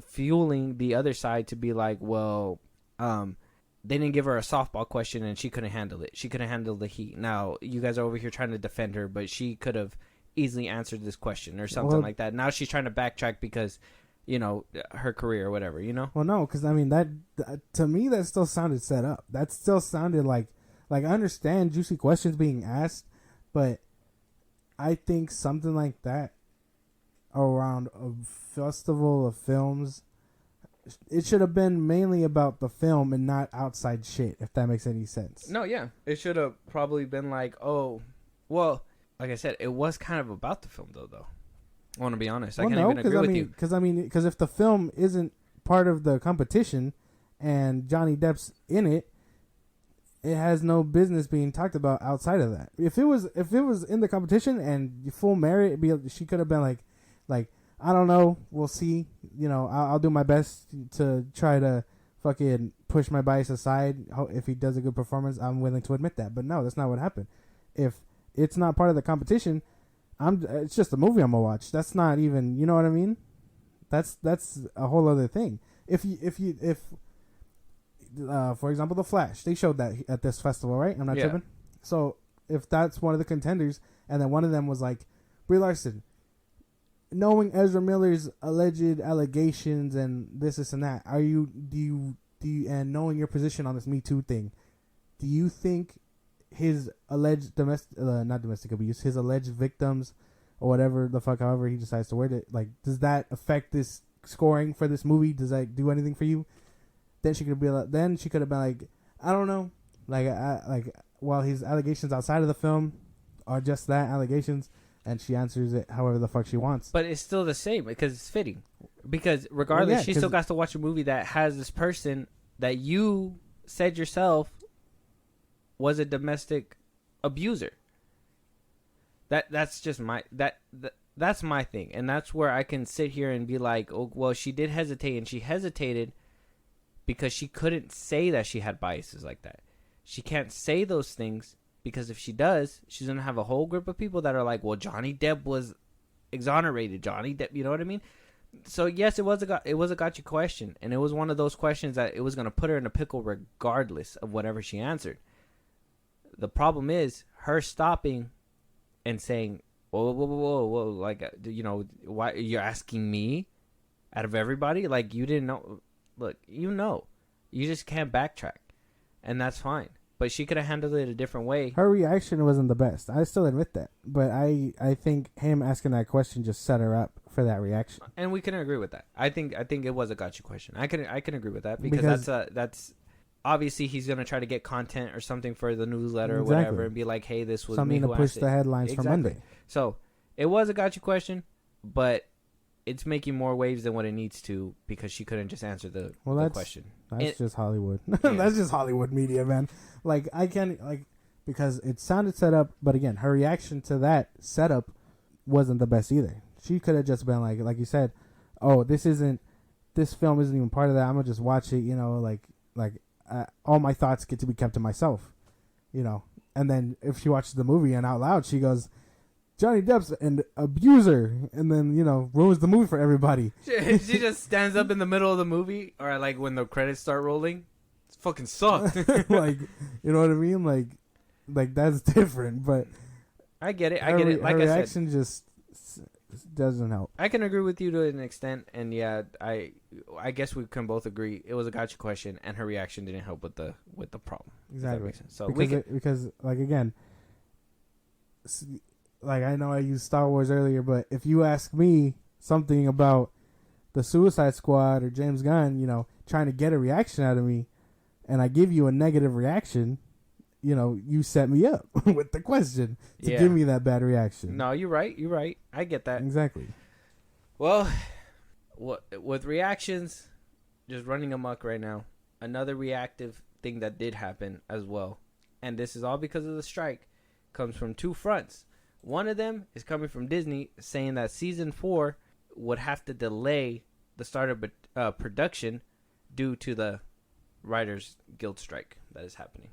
fueling the other side to be like, well, they didn't give her a softball question and she couldn't handle it. She couldn't handle the heat. Now, you guys are over here trying to defend her, but she could have easily answered this question or something like that. Now she's trying to backtrack because, her career or whatever, Well, no, because, I mean, that to me, that still sounded set up. That still sounded like I understand juicy questions being asked, but I think something like that around a festival of films, it should have been mainly about the film and not outside shit, if that makes any sense. No, yeah. It should have probably been like, oh, well, like I said, it was kind of about the film, though. I want to be honest. I can't even agree with you. Because if the film isn't part of the competition and Johnny Depp's in it, it has no business being talked about outside of that. If it was in the competition and full merit, she could have been like, I don't know, we'll see. I'll do my best to try to fucking push my bias aside. If he does a good performance, I'm willing to admit that. But no, that's not what happened. If it's not part of the competition, it's just a movie I'm gonna watch. That's not even, you know what I mean? That's a whole other thing. If for example, The Flash, they showed that at this festival, right? I'm not tripping. So if that's one of the contenders, and then one of them was like, Brie Larson, knowing Ezra Miller's alleged allegations and this and that, do you and knowing your position on this Me Too thing, do you think his alleged not domestic abuse, his alleged victims or whatever the fuck, however he decides to word it, like, does that affect this scoring for this movie? Does that do anything for you? Then she could have been like, I don't know, while his allegations outside of the film are just that, allegations, and she answers it however the fuck she wants. But it's still the same because it's fitting. Because regardless, she still got to watch a movie that has this person that you said yourself was a domestic abuser. That's just that's my thing, and that's where I can sit here and be like, oh, well, she did hesitate, and she hesitated because she couldn't say that she had biases like that. She can't say those things because if she does, she's gonna have a whole group of people that are like, well, Johnny Depp was exonerated. Johnny Depp, you know what I mean? So yes, it was a gotcha question, and it was one of those questions that it was gonna put her in a pickle regardless of whatever she answered. The problem is her stopping and saying, whoa, like, why you're asking me out of everybody? Like, you didn't know. Look, you just can't backtrack, and that's fine. But she could have handled it a different way. Her reaction wasn't the best. I still admit that. But I think him asking that question just set her up for that reaction. And we can agree with that. I think it was a gotcha question. I can agree with that because that's obviously he's gonna try to get content or something for the newsletter or Exactly. whatever, and be like, "Hey, this was Something me to who push asked the it." headlines for Monday. So it was a gotcha question, but it's making more waves than what it needs to because she couldn't just answer the question. That's just Hollywood. That's just Hollywood media, man. Like, I can't, like, because it sounded set up, but again, her reaction to that setup wasn't the best either. She could have just been like you said, oh, this film isn't even part of that. I'm gonna just watch it, all my thoughts get to be kept to myself, And then if she watches the movie and out loud, she goes, Johnny Depp's an abuser, and then, ruins the movie for everybody. She just stands up in the middle of the movie, or like when the credits start rolling. It fucking sucked. Like, you know what I mean? Like that's different, but I get it. Like her I reaction said, just doesn't help. I can agree with you to an extent, and yeah, I guess we can both agree it was a gotcha question, and her reaction didn't help with the problem. Exactly. So because like again, like I know I used Star Wars earlier, but if you ask me something about the Suicide Squad or James Gunn, trying to get a reaction out of me, and I give you a negative reaction, you set me up with the question to give me that bad reaction. No, you're right. I get that. Exactly. Well, with reactions just running amok right now, another reactive thing that did happen as well, and this is all because of the strike, comes from two fronts. One of them is coming from Disney, saying that season 4 would have to delay the start of production due to the Writers Guild strike that is happening.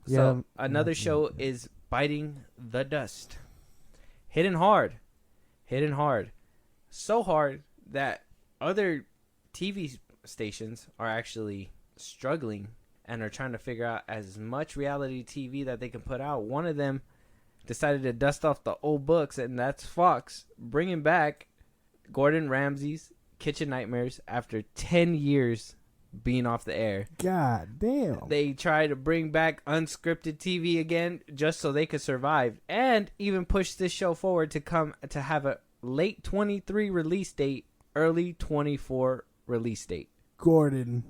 So another show is biting the dust. Hitting hard. So hard that other TV stations are actually struggling and are trying to figure out as much reality TV that they can put out. One of them decided to dust off the old books, and that's Fox, bringing back Gordon Ramsay's Kitchen Nightmares after 10 years being off the air. God damn. They try to bring back unscripted TV again just so they could survive, and even push this show forward to have a late 23 release date, early 24 release date. Gordon.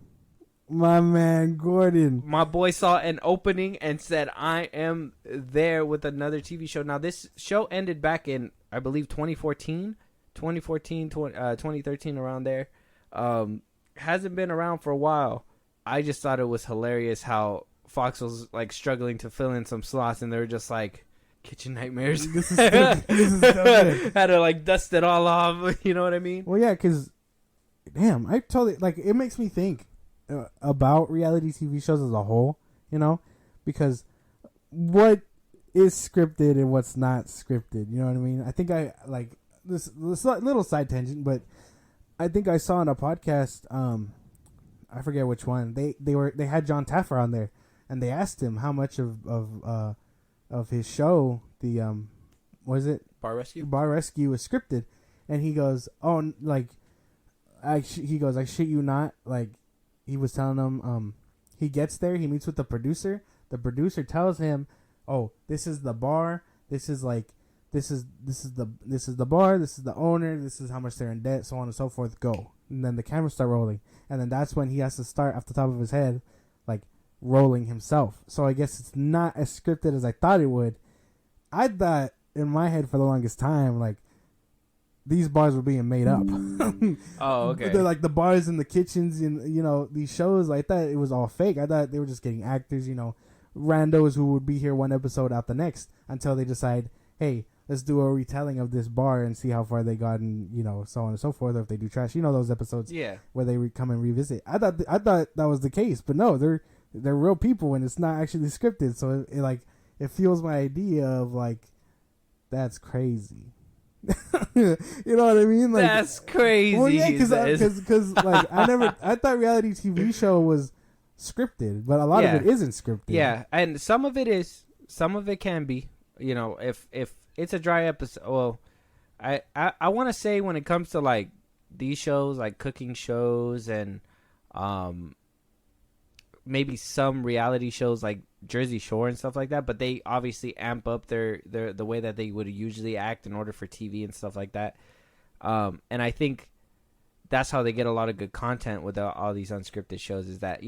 My man, Gordon. My boy saw an opening and said, I am there with another TV show. Now, this show ended back in, I believe, 2013, around there. Hasn't been around for a while. I just thought it was hilarious how Fox was like struggling to fill in some slots, and they were just like, Kitchen Nightmares. This is so good. Had to like dust it all off. You know what I mean? Well, yeah, because, damn, I totally, like, it makes me think about reality TV shows as a whole, because what is scripted and what's not scripted, you know what I mean? I think I, like, this little side tangent, but I think I saw on a podcast, I forget which one, they had John Taffer on there, and they asked him how much of his show, the what is it? Bar Rescue was scripted, and he goes, oh, like, I shit you not, like, he was telling them, he gets there, he meets with the producer tells him, oh, this is the bar, this is the bar, this is the owner, this is how much they're in debt, so on and so forth, go. And then the cameras start rolling, and then that's when he has to start off the top of his head, like, rolling himself. So I guess it's not as scripted as I thought it would. I thought in my head for the longest time, like, these bars were being made up. Oh, okay. They're like the bars in the kitchens and, these shows. I thought it was all fake. I thought they were just getting actors, randos who would be here one episode out the next until they decide, hey, let's do a retelling of this bar and see how far they got and, so on and so forth. Or if they do trash, those episodes where they come and revisit. I thought that was the case, but no, they're real people and it's not actually scripted. So it fuels my idea of like, that's crazy. You know what I mean? Like, that's crazy. Well, yeah, because like I thought reality TV show was scripted, but a lot of it isn't scripted. Yeah, and some of it is, some of it can be. If it's a dry episode, well, I want to say when it comes to like these shows, like cooking shows and maybe some reality shows like Jersey Shore and stuff like that, but they obviously amp up the way that they would usually act in order for TV and stuff like that. And I think that's how they get a lot of good content with all these unscripted shows, is that,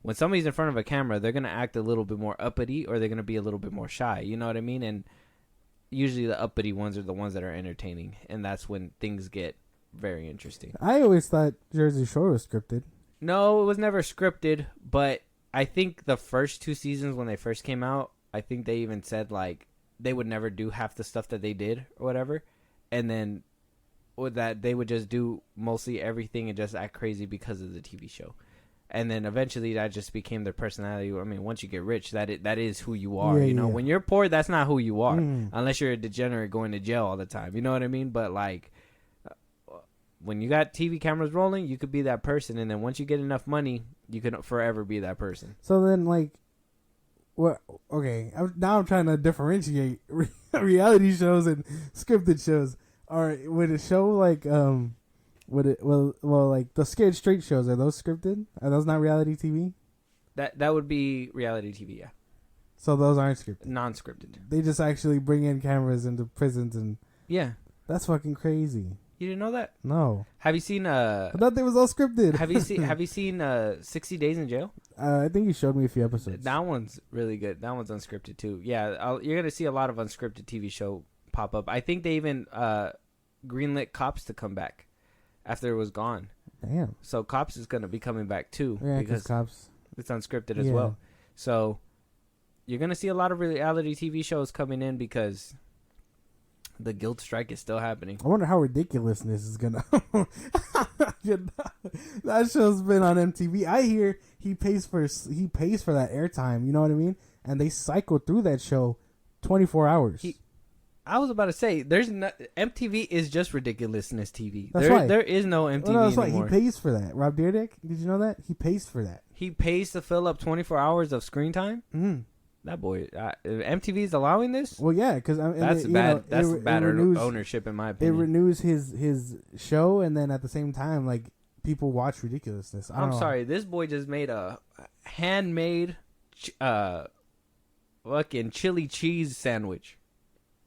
when somebody's in front of a camera, they're gonna act a little bit more uppity, or they're gonna be a little bit more shy. You know what I mean? And usually the uppity ones are the ones that are entertaining, and that's when things get very interesting. I always thought Jersey Shore was scripted. No, it was never scripted, but I think the first 2 seasons when they first came out, I think they even said like they would never do half the stuff that they did or whatever, and then with that they would just do mostly everything and just act crazy because of the TV show. And then eventually that just became their personality. I mean, once you get rich, that is who you are. Yeah, you know, yeah. when you're poor, that's not who you are, unless you're a degenerate going to jail all the time. You know what I mean? But like, when you got TV cameras rolling, you could be that person. And then once you get enough money, you can forever be that person. So then, like, what? Okay, now I'm trying to differentiate reality shows and scripted shows. Or would a show like Would it well like the Scared Straight shows, are those scripted? Are those not reality TV? That would be reality TV, yeah. So those aren't scripted. Non-scripted. They just actually bring in cameras into prisons and Yeah. that's fucking crazy. You didn't know that? No. Have you seen I thought they was all scripted. Have you seen 60 Days in Jail? I think you showed me a few episodes. That one's really good. That one's unscripted too. Yeah, you're gonna see a lot of unscripted TV show pop up. I think they even greenlit Cops to come back after it was gone. Damn. So Cops is gonna be coming back too, Yeah, because Cops. it's unscripted as Yeah. well. So you're gonna see a lot of reality TV shows coming in because the guild strike is still happening. I wonder how ridiculousness is gonna. That show's been on MTV. I hear he pays for that airtime. You know what I mean? And they cycle through that show 24 hours. I was about to say, MTV is just ridiculousness TV. That's right. There is no MTV that's anymore. right. He pays for that. Rob Dyrdek, did you know that? He pays for that. He pays to fill up 24 hours of screen time? Mm. That boy, MTV is allowing this? Well, yeah, because That's bad. That's bad ownership, in my It opinion. renews his show, and then at the same time, like, people watch ridiculousness. I'm sorry, this boy just made a handmade fucking chili cheese sandwich.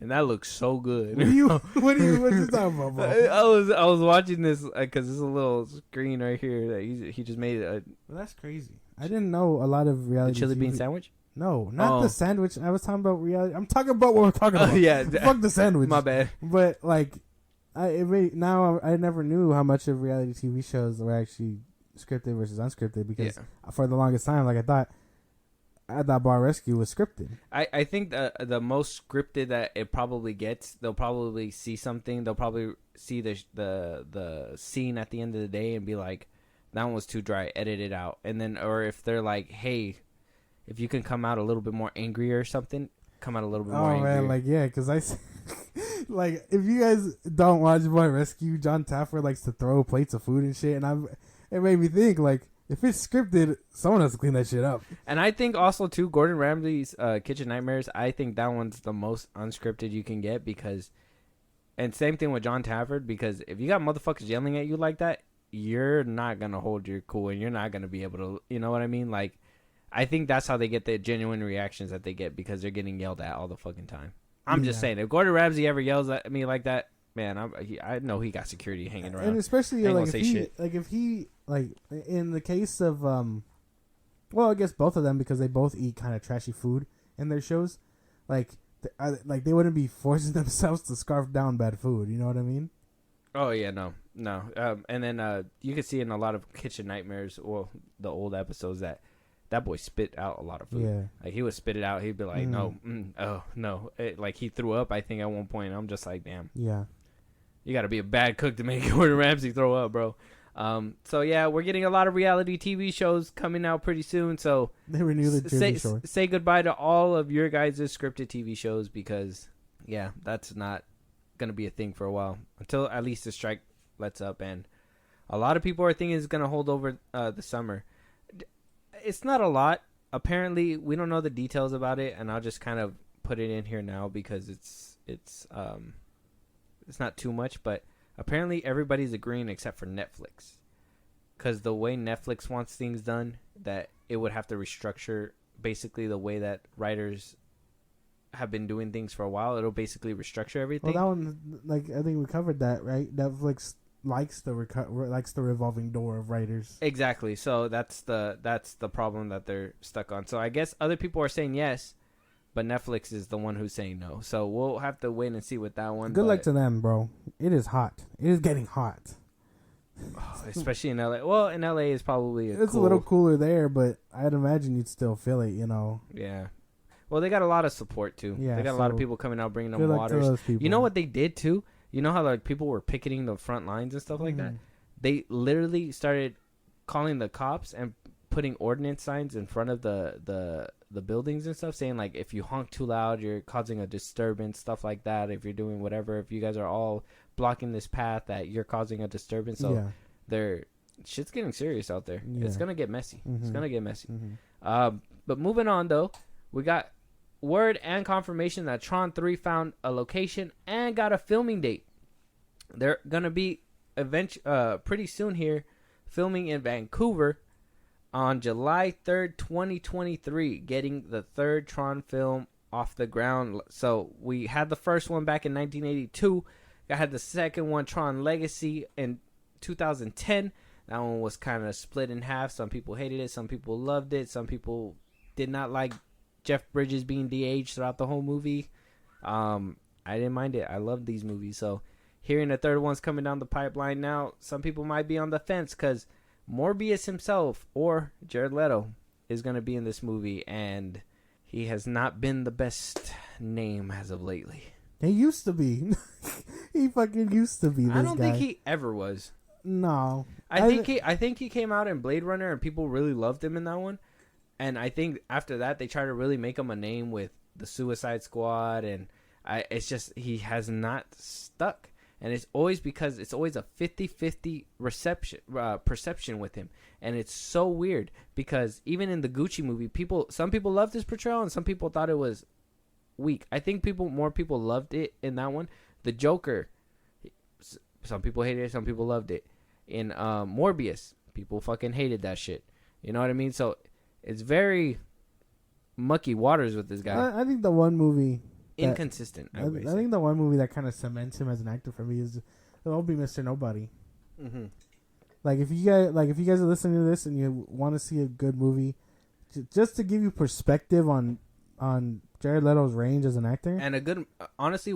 And that looks so good. What are you talking about, bro? I was watching this because there's a little screen right here that he just made Well, that's crazy. I didn't know a lot of the reality chili bean TV. sandwich. No, not the sandwich. I was talking about reality. I'm talking about what we're talking about. Yeah, Fuck the sandwich. My bad. But like, I never knew how much of reality TV shows were actually scripted versus unscripted, because for the longest time, like I thought Bar Rescue was scripted. I think the most scripted that it probably gets, they'll probably see something. They'll probably see the scene at the end of the day and be like, that one was too dry, edit it out. And then, or if they're like, hey, if you can come out a little bit more angry or something, come out a little bit more angry. Oh man, like yeah, because like if you guys don't watch Bar Rescue, John Taffer likes to throw plates of food and shit, and it made me think, like, if it's scripted, someone has to clean that shit up. And I think also too, Gordon Ramsay's Kitchen Nightmares, I think that one's the most unscripted you can get, because, and same thing with John Taffer, because if you got motherfuckers yelling at you like that, you're not gonna hold your cool, and you're not gonna be able to, you know what I mean? Like, I think that's how they get the genuine reactions that they get, because they're getting yelled at all the fucking time. I'm just saying, if Gordon Ramsay ever yells at me like that, man, I know he got security hanging around. And especially like if he in the case of well, I guess both of them, because they both eat kind of trashy food in their shows, like they wouldn't be forcing themselves to scarf down bad food. You know what I mean? Oh yeah, no. And then you can see in a lot of Kitchen Nightmares, or the old episodes, that boy spit out a lot of food. Yeah. Like, he would spit it out. He'd be like, no, oh, no. Like, he threw up, I think, at one point. I'm just like, damn. Yeah. You got to be a bad cook to make Gordon Ramsay throw up, bro. So, yeah, we're getting a lot of reality TV shows coming out pretty soon. So, they renew the Jersey Shore. Say goodbye to all of your guys' scripted TV shows, because, yeah, that's not going to be a thing for a while. Until at least the strike lets up. And a lot of people are thinking it's going to hold over the summer. It's not a lot. Apparently, we don't know the details about it, and I'll just kind of put it in here now because it's not too much. But apparently, everybody's agreeing except for Netflix, because the way Netflix wants things done, that it would have to restructure basically the way that writers have been doing things for a while. It'll basically restructure everything. Well, that one, like, I think we covered that, right? Netflix likes the revolving door of writers. Exactly. So that's the problem that they're stuck on. So I guess other people are saying yes, but Netflix is the one who's saying no. So we'll have to wait and see with that one. Good luck to them, bro. It is hot. It is getting hot. Especially in LA. Well, in LA is probably it's a little cooler there, but I'd imagine you'd still feel it, you know. Yeah. Well, they got a lot of support too. Yeah, they got a lot of people coming out bringing them waters. You know what they did too? You know how like people were picketing the front lines and stuff like that? They literally started calling the cops and putting ordinance signs in front of the buildings and stuff, saying like if you honk too loud, you're causing a disturbance, stuff like that. If you're doing whatever, if you guys are all blocking this path, that you're causing a disturbance. So they're shit's getting serious out there. It's gonna get messy. It's gonna get messy. But moving on though, we got word and confirmation that Tron 3 found a location and got a filming date. They're gonna be pretty soon here, filming in Vancouver on July 3rd, 2023, getting the third Tron film off the ground. So we had the first one back in 1982. I had the second one, Tron Legacy, in 2010. That one was kind of split in half. Some people hated it. Some people loved it. Some people did not like Jeff Bridges being de-aged throughout the whole movie. I didn't mind it. I loved these movies. So hearing the third one's coming down the pipeline now, some people might be on the fence because Morbius himself or Jared Leto is going to be in this movie, and he has not been the best name as of lately. He used to be. He fucking used to be this guy. I don't think he ever was. No. I think he came out in Blade Runner and people really loved him in that one. And I think after that they tried to really make him a name with the Suicide Squad, and it's just he has not stuck. And it's always because it's always a 50-50 perception with him. And it's so weird because even in the Gucci movie, some people loved his portrayal and some people thought it was weak. I think more people loved it in that one. The Joker, some people hated it, some people loved it. In Morbius, people fucking hated that shit. You know what I mean? So it's very mucky waters with this guy. I think the one movie inconsistent. I think the one movie that kind of cements him as an actor for me is it'll be Mr. Nobody. Mm-hmm. Like if you guys are listening to this and you want to see a good movie, just to give you perspective on Jared Leto's range as an actor, and a good, honestly,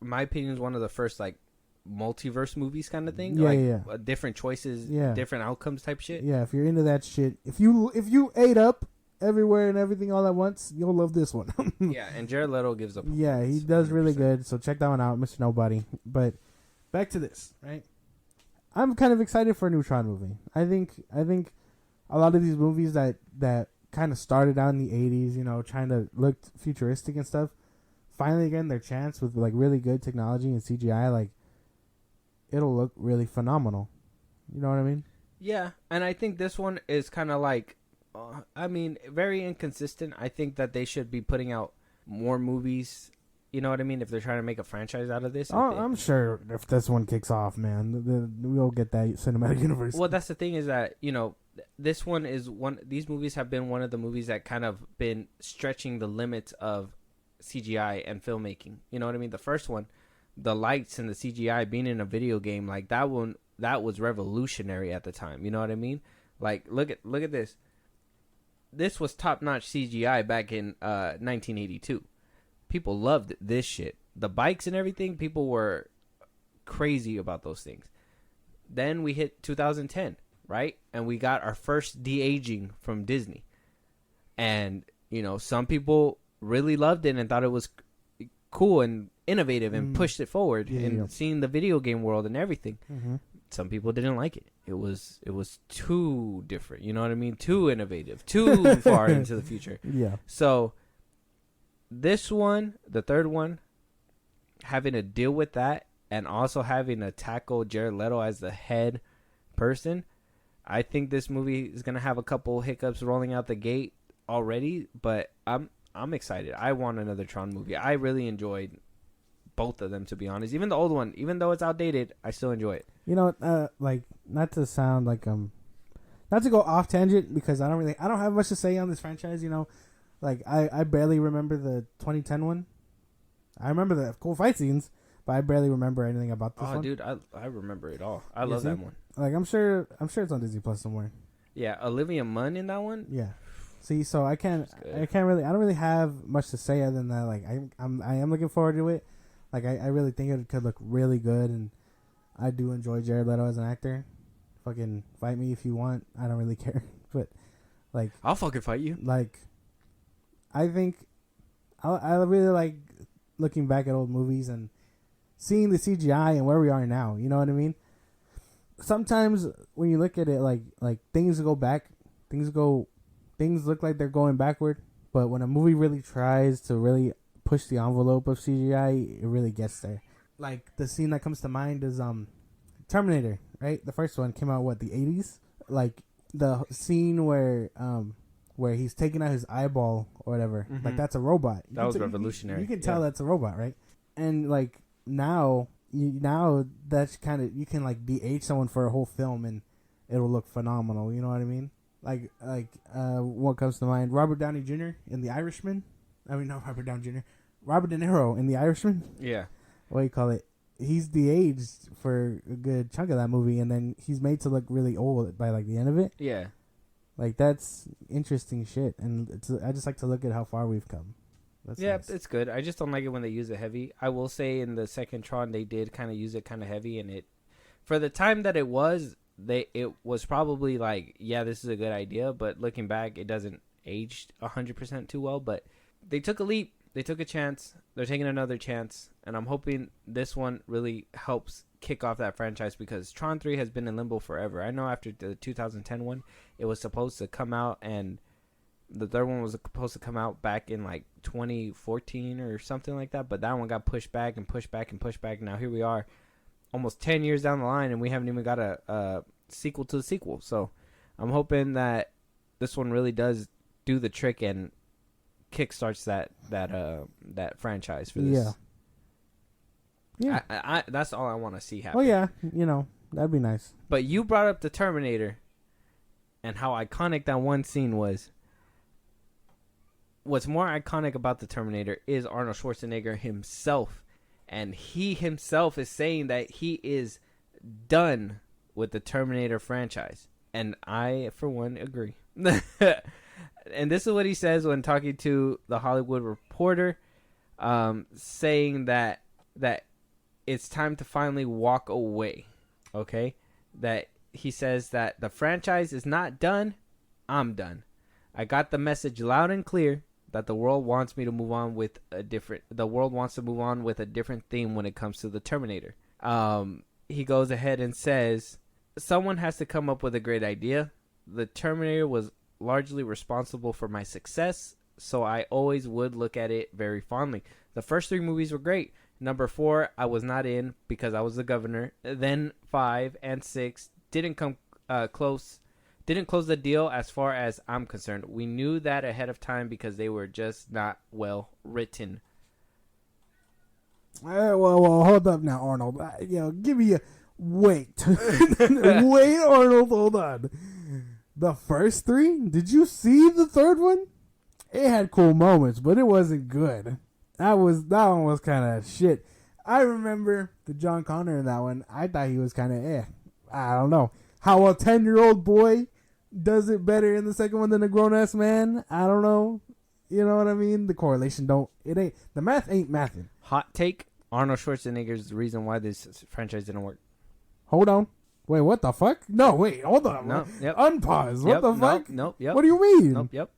my opinion is one of the first like multiverse movies kind of thing. Different choices, different outcomes type shit. Yeah, if you're into that shit, if you ate up everywhere and everything all at once, you'll love this one. Yeah, and Jared Leto gives up. Yeah, he does 100%. Really good. So check that one out, Mr. Nobody. But back to this, right? I'm kind of excited for a new Tron movie. I think a lot of these movies that kind of started out in the 80s, you know, trying to look futuristic and stuff, finally getting their chance with like really good technology and CGI, like it'll look really phenomenal. You know what I mean? Yeah, and I think this one is kind of like, very inconsistent. I think that they should be putting out more movies. You know what I mean? If they're trying to make a franchise out of this. I'm sure if this one kicks off, man, we'll get that cinematic universe. Well, that's the thing is that, you know, this one is these movies have been one of the movies that kind of been stretching the limits of CGI and filmmaking. You know what I mean? The first one, the lights and the CGI being in a video game, like that one, that was revolutionary at the time. You know what I mean? Like, look at this. This was top-notch CGI back in 1982. People loved this shit. The bikes and everything, people were crazy about those things. Then we hit 2010, right? And we got our first de-aging from Disney. And, you know, some people really loved it and thought it was cool and innovative and pushed it forward seeing the video game world and everything. Mm-hmm. Some people didn't like it. It was too different. You know what I mean? Too innovative. Too far into the future. Yeah. So this one, the third one, having to deal with that and also having to tackle Jared Leto as the head person, I think this movie is gonna have a couple hiccups rolling out the gate already. But I'm excited. I want another Tron movie. I really enjoyed both of them, to be honest. Even the old one, even though it's outdated, I still enjoy it. You know, like, not to sound like not to go off tangent, because I don't have much to say on this franchise. You know, like I barely remember the 2010 one. I remember the cool fight scenes, but I barely remember anything about this Oh, one. dude, I remember it all. I You love see? that one. Like I'm sure it's on Disney Plus somewhere. Yeah, Olivia Munn in that one. Yeah. See, so I don't really have much to say other than that. Like I am looking forward to it. Like I really think it could look really good, and I do enjoy Jared Leto as an actor. Fucking fight me if you want. I don't really care. But like I'll fucking fight you. like I think I really like looking back at old movies and seeing the CGI and where we are now. You know what I mean? Sometimes when you look at it, like things go back, things look like they're going backward. But when a movie really tries to really push the envelope of CGI, it really gets there. Like the scene that comes to mind is Terminator, right? The first one came out the 80s. Like the scene where he's taking out his eyeball or whatever. Mhm. Like that's a robot. That was revolutionary. You can tell that's a robot, right? And like now that's kind of, you can like de-age someone for a whole film and it'll look phenomenal. You know what I mean? Like what comes to mind? Robert Downey Jr. in The Irishman. I mean, not Robert Downey Jr. Robert De Niro in The Irishman. Yeah. What do you call it? He's de-aged for a good chunk of that movie, and then he's made to look really old by like the end of it. Yeah. Like that's interesting shit, and I just like to look at how far we've come. That's nice. It's good. I just don't like it when they use it heavy. I will say in the second Tron they did kind of use it kind of heavy, and it, for the time that it was probably like, yeah, this is a good idea, but looking back, it doesn't age 100% too well. But they took a leap. They took a chance. They're taking another chance, and I'm hoping this one really helps kick off that franchise, because Tron 3 has been in limbo forever. I know after the 2010 one, it was supposed to come out, and the third one was supposed to come out back in like 2014 or something like that, but that one got pushed back and pushed back and pushed back. Now here we are, almost 10 years down the line, and we haven't even got a sequel to the sequel. So I'm hoping that this one really does do the trick and kickstarts that franchise for this. Yeah. I that's all I want to see happen. Oh yeah, that'd be nice. But you brought up the Terminator and how iconic that one scene was. What's more iconic about the Terminator is Arnold Schwarzenegger himself. And he himself is saying that he is done with the Terminator franchise. And I, for one, agree. And this is what he says when talking to the Hollywood Reporter, saying that it's time to finally walk away. Okay? That he says that the franchise is not done. I'm done. I got the message loud and clear that the world wants to move on with a different theme when it comes to the Terminator. He goes ahead and says, someone has to come up with a great idea. The Terminator was largely responsible for my success, so I always would look at it very fondly. The first 3 movies were great. Number 4, I was not in because I was the governor. Then 5 and 6 didn't come close. Didn't close the deal as far as I'm concerned. We knew that ahead of time because they were just not well written. Well, hold up now, Arnold. Give me a wait. Wait, Arnold, hold on. The first 3? Did you see the third one? It had cool moments, but it wasn't good. That one was kind of shit. I remember the John Connor in that one. I thought he was kind of I don't know. How a 10-year-old boy does it better in the second one than a grown-ass man, I don't know. You know what I mean? The correlation the math ain't mathing. Hot take, Arnold Schwarzenegger is the reason why this franchise didn't work. Hold on. Wait, what the fuck? No, wait, hold on. No, yep. Unpause. What the fuck? Nope, yep. What do you mean? Nope, yep.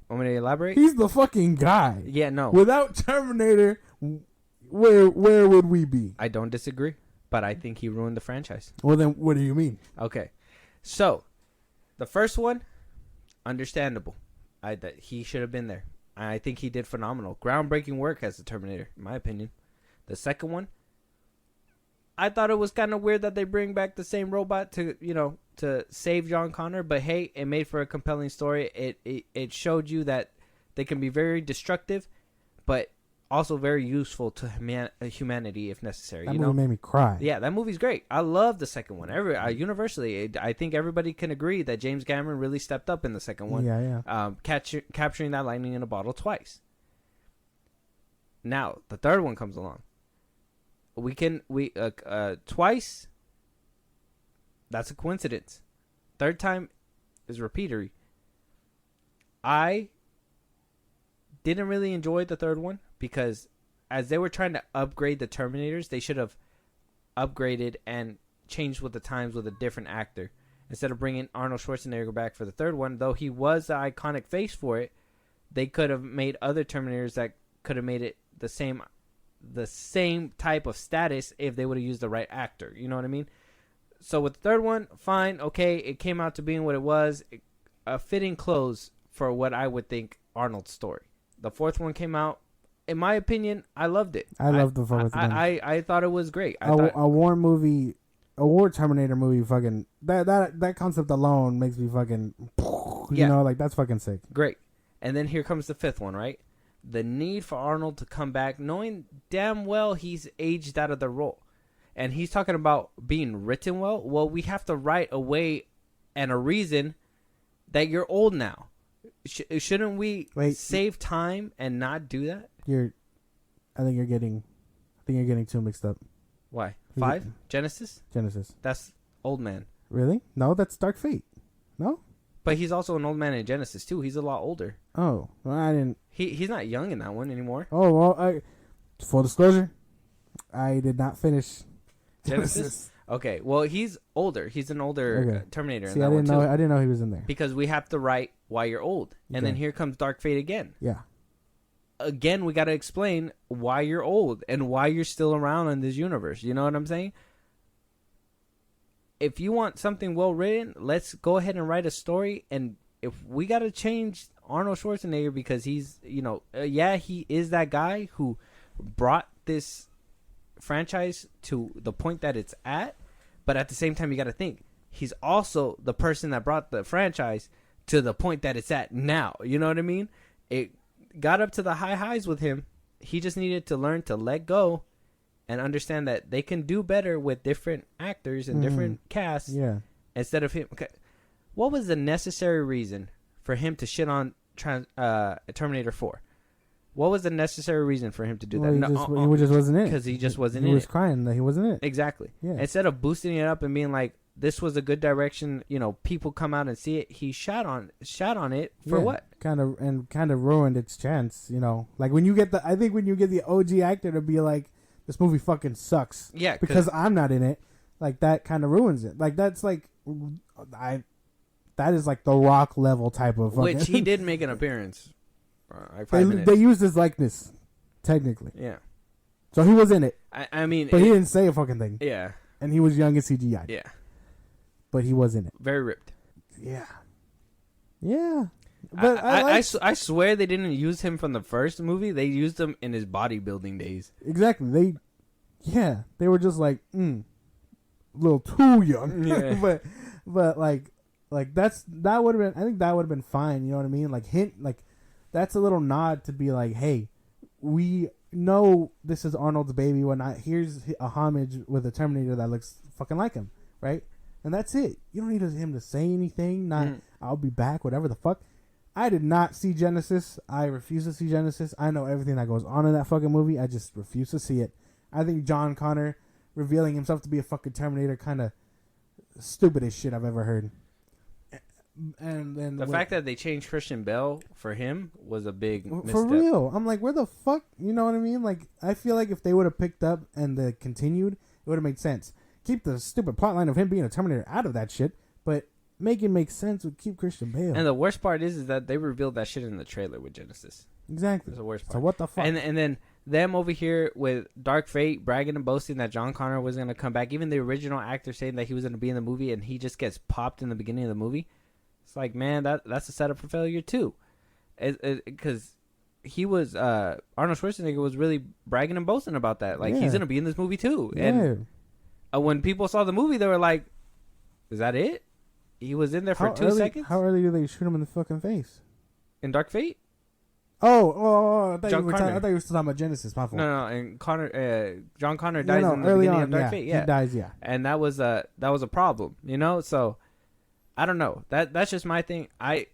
Want me to elaborate? He's the fucking guy. Yeah, no. Without Terminator, where would we be? I don't disagree, but I think he ruined the franchise. Well, then what do you mean? Okay. So, the first one, understandable. That he should have been there. I think he did phenomenal. Groundbreaking work as the Terminator, in my opinion. The second one, I thought it was kind of weird that they bring back the same robot to save John Connor, but hey, it made for a compelling story. It showed you that they can be very destructive, but also very useful to humanity if necessary. That movie made me cry. Yeah, that movie's great. I love the second one. Universally, I think everybody can agree that James Cameron really stepped up in the second one. Yeah. Capturing that lightning in a bottle twice. Now, the third one comes along. we twice. That's a coincidence. Third time is repeatery. I didn't really enjoy the third one because as they were trying to upgrade the Terminators, they should have upgraded and changed with the times with a different actor. Instead of bringing Arnold Schwarzenegger back for the third one, though he was the iconic face for it, they could have made other Terminators that could have made it the same type of status if they would have used the right actor. You know what I mean? So with the third one, fine, okay, it came out to being what it was, a fitting close for what I would think Arnold's story. The fourth one came out. In my opinion, I loved it. I loved the fourth one. I thought it was great. A war movie, a war Terminator movie, fucking that concept alone makes me fucking, you know, like that's fucking sick. Great. And then here comes the fifth one, right? The need for Arnold to come back, knowing damn well he's aged out of the role. And he's talking about being written well. Well, we have to write a way and a reason that you're old now. Shouldn't we save time and not do that? I think you're getting too mixed up. Why? 5? Genesis? That's old man. Really? No, that's Dark Fate. No? But he's also an old man in Genesis too. He's a lot older. Oh, well, I didn't. He's not young in that one anymore. Oh well, full disclosure, I did not finish Genesis. Okay, well he's older. He's an older Terminator. See, in that I didn't one know. I didn't know he was in there because we have to write why you're old, and then here comes Dark Fate again. Yeah. Again, we got to explain why you're old and why you're still around in this universe. You know what I'm saying? If you want something well written, let's go ahead and write a story. And if we got to change Arnold Schwarzenegger because he's, he is that guy who brought this franchise to the point that it's at. But at the same time, you got to think he's also the person that brought the franchise to the point that it's at now. You know what I mean? It got up to the high highs with him. He just needed to learn to let go and understand that they can do better with different actors and different casts. Yeah. Instead of him. Okay. What was the necessary reason for him to shit on Terminator 4? What was the necessary reason for him to do that? He just wasn't in it. Because he just wasn't in it. He was crying that he wasn't in it. Exactly. Yeah. Instead of boosting it up and being like, this was a good direction, people come out and see it, he shot on it for what? Kind of ruined its chance, Like when you get the OG actor to be like, this movie fucking sucks. Yeah. Because I'm not in it. Like that kind of ruins it. Like that's like, that is like the Rock level type of fucking. Which he did make an appearance. They used his likeness, technically. Yeah. So he was in it. I mean. But he didn't say a fucking thing. Yeah. And he was young and CGI. Yeah. But he was in it. Very ripped. Yeah. Yeah. But I swear they didn't use him from the first movie. They used him in his bodybuilding days. Exactly. They were just like, a little too young. Yeah. but like that would have been. I think that would have been fine. You know what I mean? Like that's a little nod to be like, hey, we know this is Arnold's baby. Here's a homage with a Terminator that looks fucking like him, right? And that's it. You don't need him to say anything. I'll be back. Whatever the fuck. I did not see Genesis. I refuse to see Genesis. I know everything that goes on in that fucking movie. I just refuse to see it. I think John Connor revealing himself to be a fucking Terminator kind of stupidest shit I've ever heard. And then the fact that they changed Christian Bale for him was a big misstep. For real. I'm like, where the fuck? You know what I mean? Like, I feel like if they would have picked up and they continued, it would have made sense. Keep the stupid plotline of him being a Terminator out of that shit, but make it make sense with keep Christian Bale. And the worst part is that they revealed that shit in the trailer with Genesis. Exactly. That's the worst part. So what the fuck? And then them over here with Dark Fate bragging and boasting that John Connor was going to come back. Even the original actor saying that he was going to be in the movie and he just gets popped in the beginning of the movie. It's like, man, that's a setup for failure too. Because he was, Arnold Schwarzenegger was really bragging and boasting about that. Like, he's going to be in this movie too. Yeah. And when people saw the movie, they were like, is that it? He was in there for 2 seconds? How early did they shoot him in the fucking face? In Dark Fate? Oh, I thought you were still talking about Genesis. My fault. No, and John Connor dies in the beginning of Dark Fate. Yeah, he dies. Yeah, and that was a problem. So I don't know. That's just my thing. I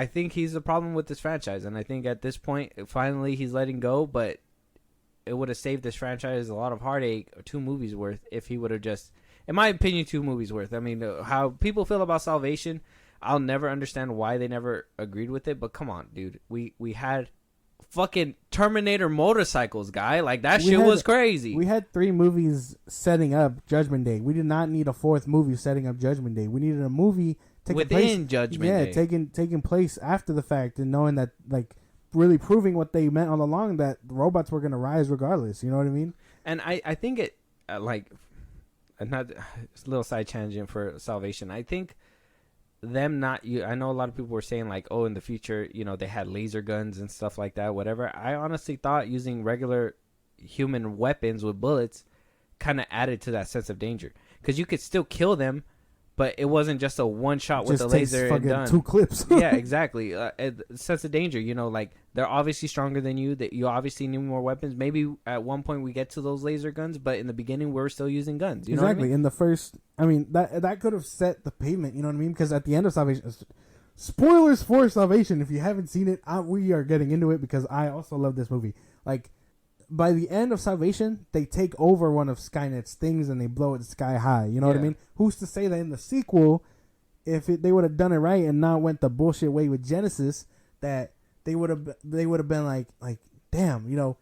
think he's the problem with this franchise, and I think at this point, finally, he's letting go. But it would have saved this franchise a lot of heartache. 2 movies worth if he would have just, in my opinion, 2 movies worth. I mean, how people feel about Salvation, I'll never understand why they never agreed with it. But come on, dude, we had fucking Terminator motorcycles, guy. Like that shit was crazy. We had 3 movies setting up Judgment Day. We did not need a 4th movie setting up Judgment Day. We needed a movie within Judgment Day. taking place after the fact, and knowing that, like, really proving what they meant all along, that the robots were gonna rise regardless. You know what I mean? And I think it like, not it's a little side tangent for Salvation. I think them not you. I know a lot of people were saying like, oh, in the future, you know, they had laser guns and stuff like that, whatever. I honestly thought using regular human weapons with bullets kind of added to that sense of danger, because you could still kill them, but it wasn't just a one shot with a laser and done. 2 clips. Yeah, exactly. Sense of danger, you know, like they're obviously stronger than you. That you obviously need more weapons. Maybe at one point we get to those laser guns, but in the beginning we're still using guns. You know what I mean? In the first, I mean, that could have set the pavement. You know what I mean? Because at the end of Salvation, spoilers for Salvation. If you haven't seen it, we are getting into it because I also love this movie. Like, by the end of Salvation, they take over one of Skynet's things and they blow it sky high. You know what I mean? Who's to say that in the sequel, if they would have done it right and not went the bullshit way with Genesis, that they would have been like, damn, you know,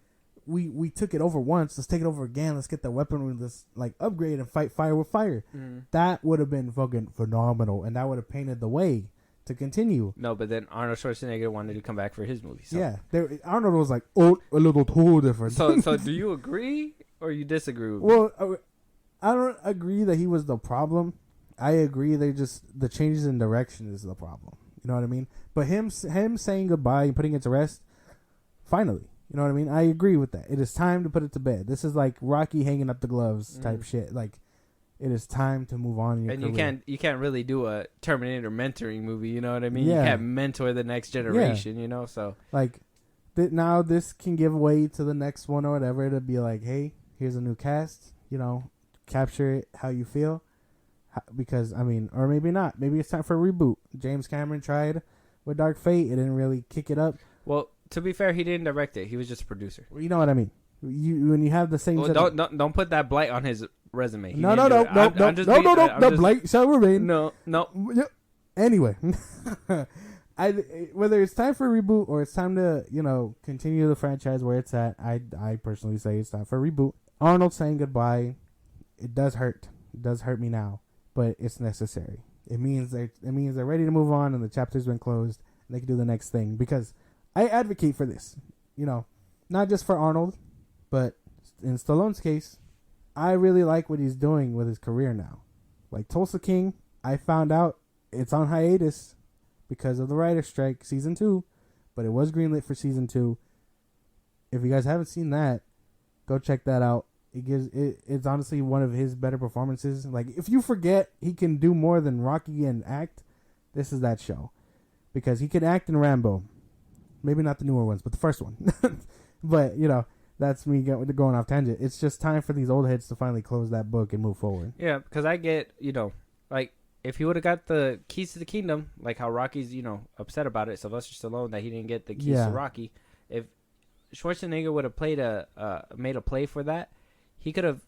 we took it over once, let's take it over again, let's get the weaponry, let's like upgrade and fight fire with fire. That would have been fucking phenomenal, and that would have painted the way to continue. No, but then Arnold Schwarzenegger wanted to come back for his movie. So. Yeah, Arnold was like, oh, a little too different. So do you agree or you disagree with me? Well, I don't agree that he was the problem. I agree the changes in direction is the problem. You know what I mean? But him saying goodbye and putting it to rest, finally. You know what I mean? I agree with that. It is time to put it to bed. This is like Rocky hanging up the gloves type shit. Like, it is time to move on in your career. You can't really do a Terminator mentoring movie, you know what I mean? Yeah. You can't mentor the next generation, you know? So like, now this can give way to the next one or whatever. It'll be like, hey, here's a new cast, you know, capture it how you feel. Because, I mean, or maybe not. Maybe it's time for a reboot. James Cameron tried with Dark Fate. It didn't really kick it up. Well, to be fair, he didn't direct it. He was just a producer. You know what I mean? When you have the same... Well, don't put that blight on his resume. No, blight shall remain. No. Anyway. Whether it's time for a reboot or it's time to, you know, continue the franchise where it's at, I personally say it's time for a reboot. Arnold saying goodbye, it does hurt. It does hurt me now. But it's necessary. It means they're ready to move on and the chapter's been closed and they can do the next thing. Because I advocate for this, you know, not just for Arnold, but in Stallone's case, I really like what he's doing with his career now. Like Tulsa King, I found out it's on hiatus because of the writer's strike, season 2, but it was greenlit for season 2. If you guys haven't seen that, go check that out. It's honestly one of his better performances. Like, if you forget he can do more than Rocky and act, this is that show. Because he can act in Rambo. Maybe not the newer ones, but the first one. But, you know, that's me going off tangent. It's just time for these old heads to finally close that book and move forward. Yeah, because I get, you know, like, if he would have got the keys to the kingdom, like how Rocky's, you know, upset about it, Sylvester Stallone, that he didn't get the keys to Rocky. If Schwarzenegger would have made a play for that, he could have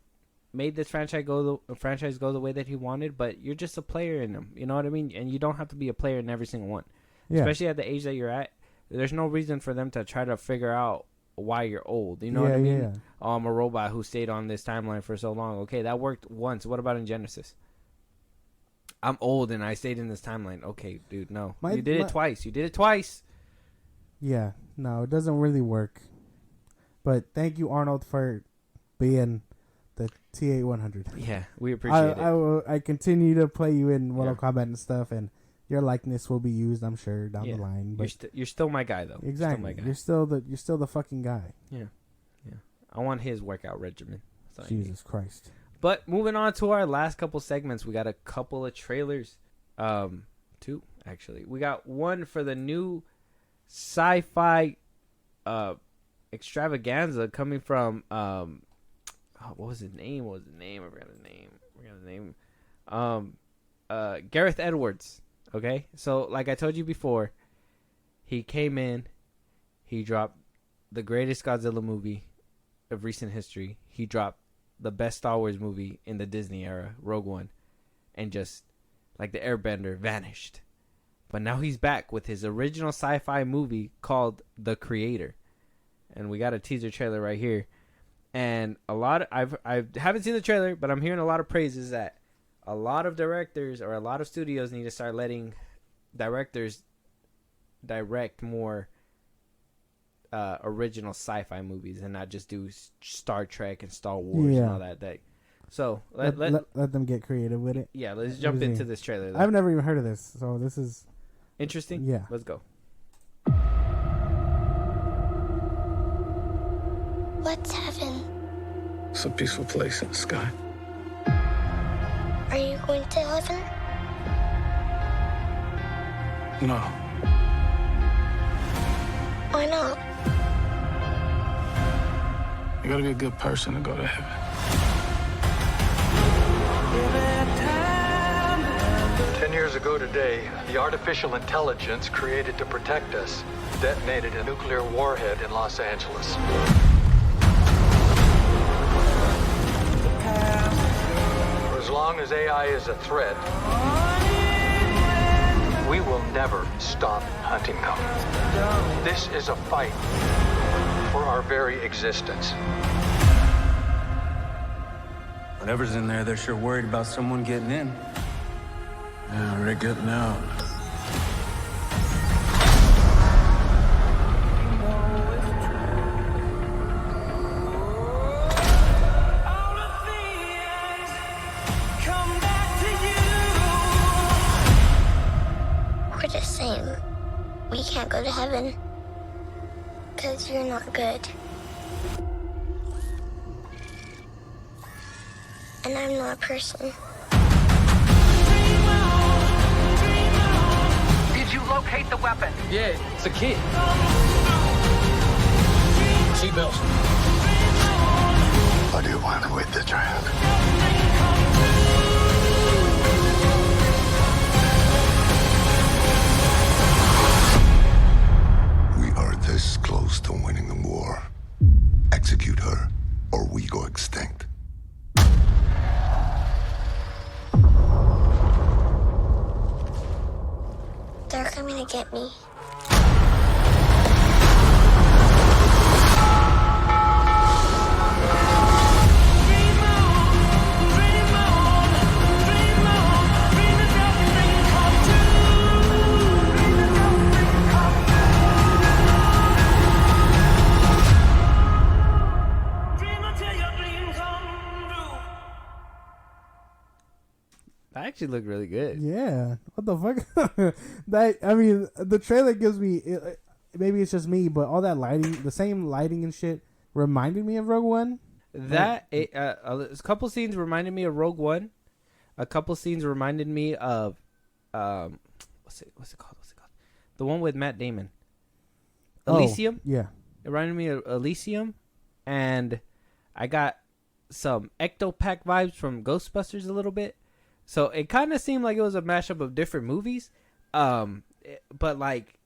made this franchise go the way that he wanted, but you're just a player in them. You know what I mean? And you don't have to be a player in every single one. Yeah. Especially at the age that you're at. There's no reason for them to try to figure out why you're old. You know what I mean? Yeah. Oh, I'm a robot who stayed on this timeline for so long. Okay, that worked once. What about in Genesis? I'm old and I stayed in this timeline. Okay, dude, no. You did it twice. Yeah, no, it doesn't really work. But thank you, Arnold, for being the T-8-100. Yeah, we appreciate it. I continue to play you in Mortal Kombat and stuff, and your likeness will be used, I'm sure, down the line. But you're still my guy, though. Exactly. You're still the fucking guy. Yeah. I want his workout regimen. Jesus Christ. But moving on to our last couple segments, we got a couple of trailers. 2, actually. We got one for the new sci-fi extravaganza coming from what was his name? I forgot his name. Gareth Edwards. Okay, so like I told you before, he came in, he dropped the greatest Godzilla movie of recent history, he dropped the best Star Wars movie in the Disney era, Rogue One, and just like the Airbender vanished. But now he's back with his original sci-fi movie called The Creator, and we got a teaser trailer right here. And I haven't seen the trailer, but I'm hearing a lot of praises that a lot of directors or a lot of studios need to start letting directors direct more original sci-fi movies and not just do Star Trek and Star Wars and all that. So let them get creative with it. Yeah, let's jump into this trailer. I've never even heard of this, so this is interesting. Yeah, let's go. What's heaven? It's a peaceful place in the sky. Are you going to heaven? No. Why not? You gotta be a good person to go to heaven. 10 years ago today, the artificial intelligence created to protect us detonated a nuclear warhead in Los Angeles. For as long as AI is a threat, we will never stop hunting them. This is a fight for our very existence. Whatever's in there, they're sure worried about someone getting in. Yeah, they're getting out. We're the same. We can't go to heaven because you're not good. And I'm not a person. Did you locate the weapon? Yeah, it's a kid. Seatbelts. How do you want to wait the child? We are this close to winning the war. Execute her, or we go extinct. They're coming to get me. That actually looked really good. Yeah. What the fuck? The trailer gives me, maybe it's just me, but all that lighting, the same lighting and shit, reminded me of Rogue One. A couple scenes reminded me of Rogue One. A couple scenes reminded me of, what's it called? The one with Matt Damon. Elysium. Yeah. It reminded me of Elysium, and I got some Ectopack vibes from Ghostbusters a little bit. So it kind of seemed like it was a mashup of different movies, but like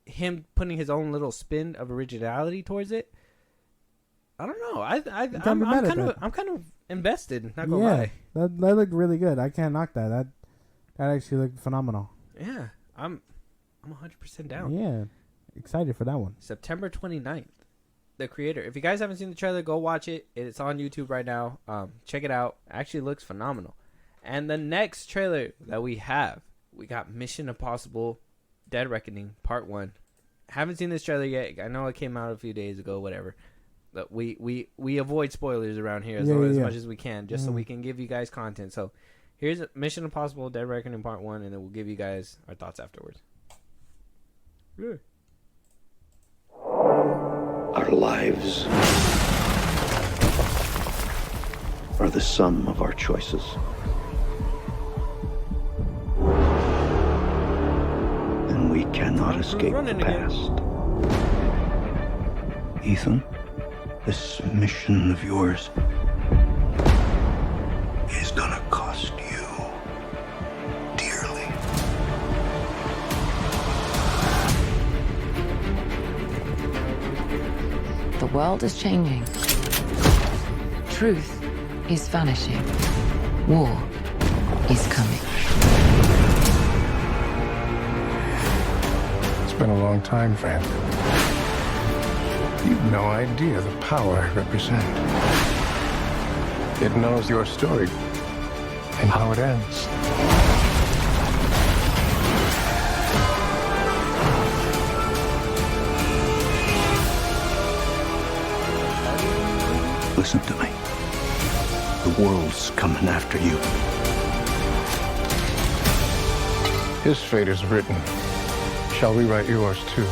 him putting his own little spin of originality towards it. I don't know. I'm kind of invested. Not gonna lie. That looked really good. I can't knock that. That actually looked phenomenal. Yeah, I'm 100% down. Yeah, excited for that one. September 29th. The Creator. If you guys haven't seen the trailer, go watch it. It's on YouTube right now. Check it out. Actually looks phenomenal. And the next trailer that we got Mission Impossible Dead Reckoning Part 1. Haven't seen this trailer yet. I know it came out a few days ago, whatever. But we avoid spoilers around here as much as we can, just so we can give you guys content. So here's Mission Impossible Dead Reckoning Part 1, and then we'll give you guys our thoughts afterwards. Yeah. Our lives are the sum of our choices. And we cannot escape the past. Ethan, this mission of yours is gonna cost you dearly. The world is changing. Truth is vanishing. War is coming. It's been a long time, friend. You've no idea the power I represent. It knows your story and how it ends. Listen to me. The world's coming after you. His fate is written. Shall we write yours too?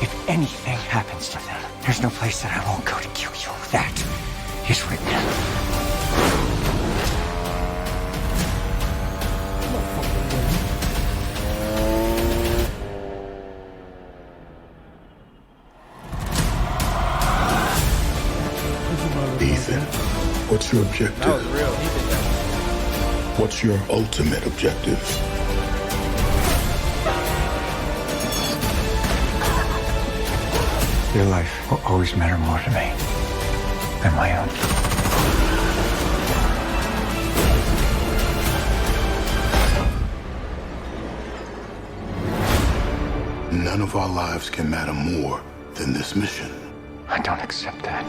If anything happens to them, there's no place that I won't go to kill you. That is written. Ethan, what's your objective? That was real. He did that. What's your ultimate objective? Your life will always matter more to me than my own. None of our lives can matter more than this mission. I don't accept that.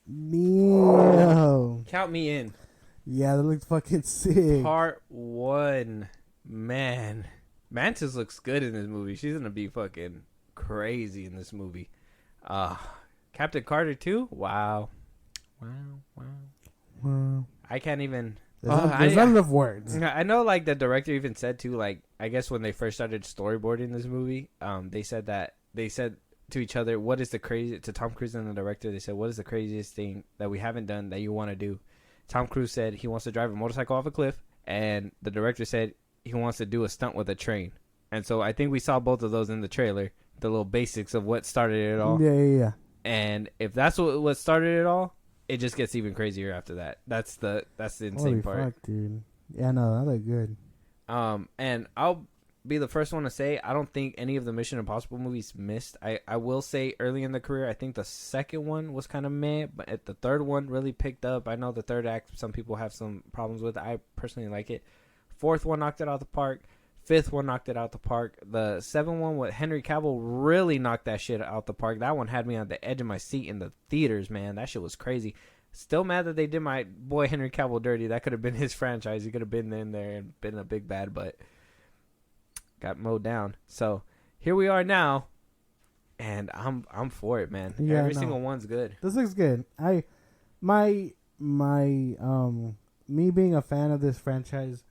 Neo. Count me in. Yeah, that looked fucking sick. Part 1. Man. Mantis looks good in this movie. She's going to be fucking crazy in this movie. Captain Carter 2? Wow. I can't even... There's not enough words. I know, like, the director even said, too, like, I guess when they first started storyboarding this movie, they said to each other, what is the craziest, to Tom Cruise and the director, they said, what is the craziest thing that we haven't done that you want to do? Tom Cruise said he wants to drive a motorcycle off a cliff, and the director said he wants to do a stunt with a train. And so I think we saw both of those in the trailer, the little basics of what started it all. Yeah. And if that's what started it all, it just gets even crazier after that. That's the insane Holy part. fuck, dude. Yeah, no, that looked good. And I'll be the first one to say I don't think any of the Mission Impossible movies missed. I will say early in the career, I think the second one was kind of meh, but the third one really picked up. I know the third act some people have some problems with. I personally like it. Fourth one knocked it out the park. Fifth one knocked it out the park. The seventh one with Henry Cavill really knocked that shit out the park. That one had me on the edge of my seat in the theaters, man. That shit was crazy. Still mad that they did my boy Henry Cavill dirty. That could have been his franchise. He could have been in there and been a big bad, but got mowed down. So here we are now, and I'm for it, man. Yeah, Every single one's good. This looks good. Me being a fan of this franchise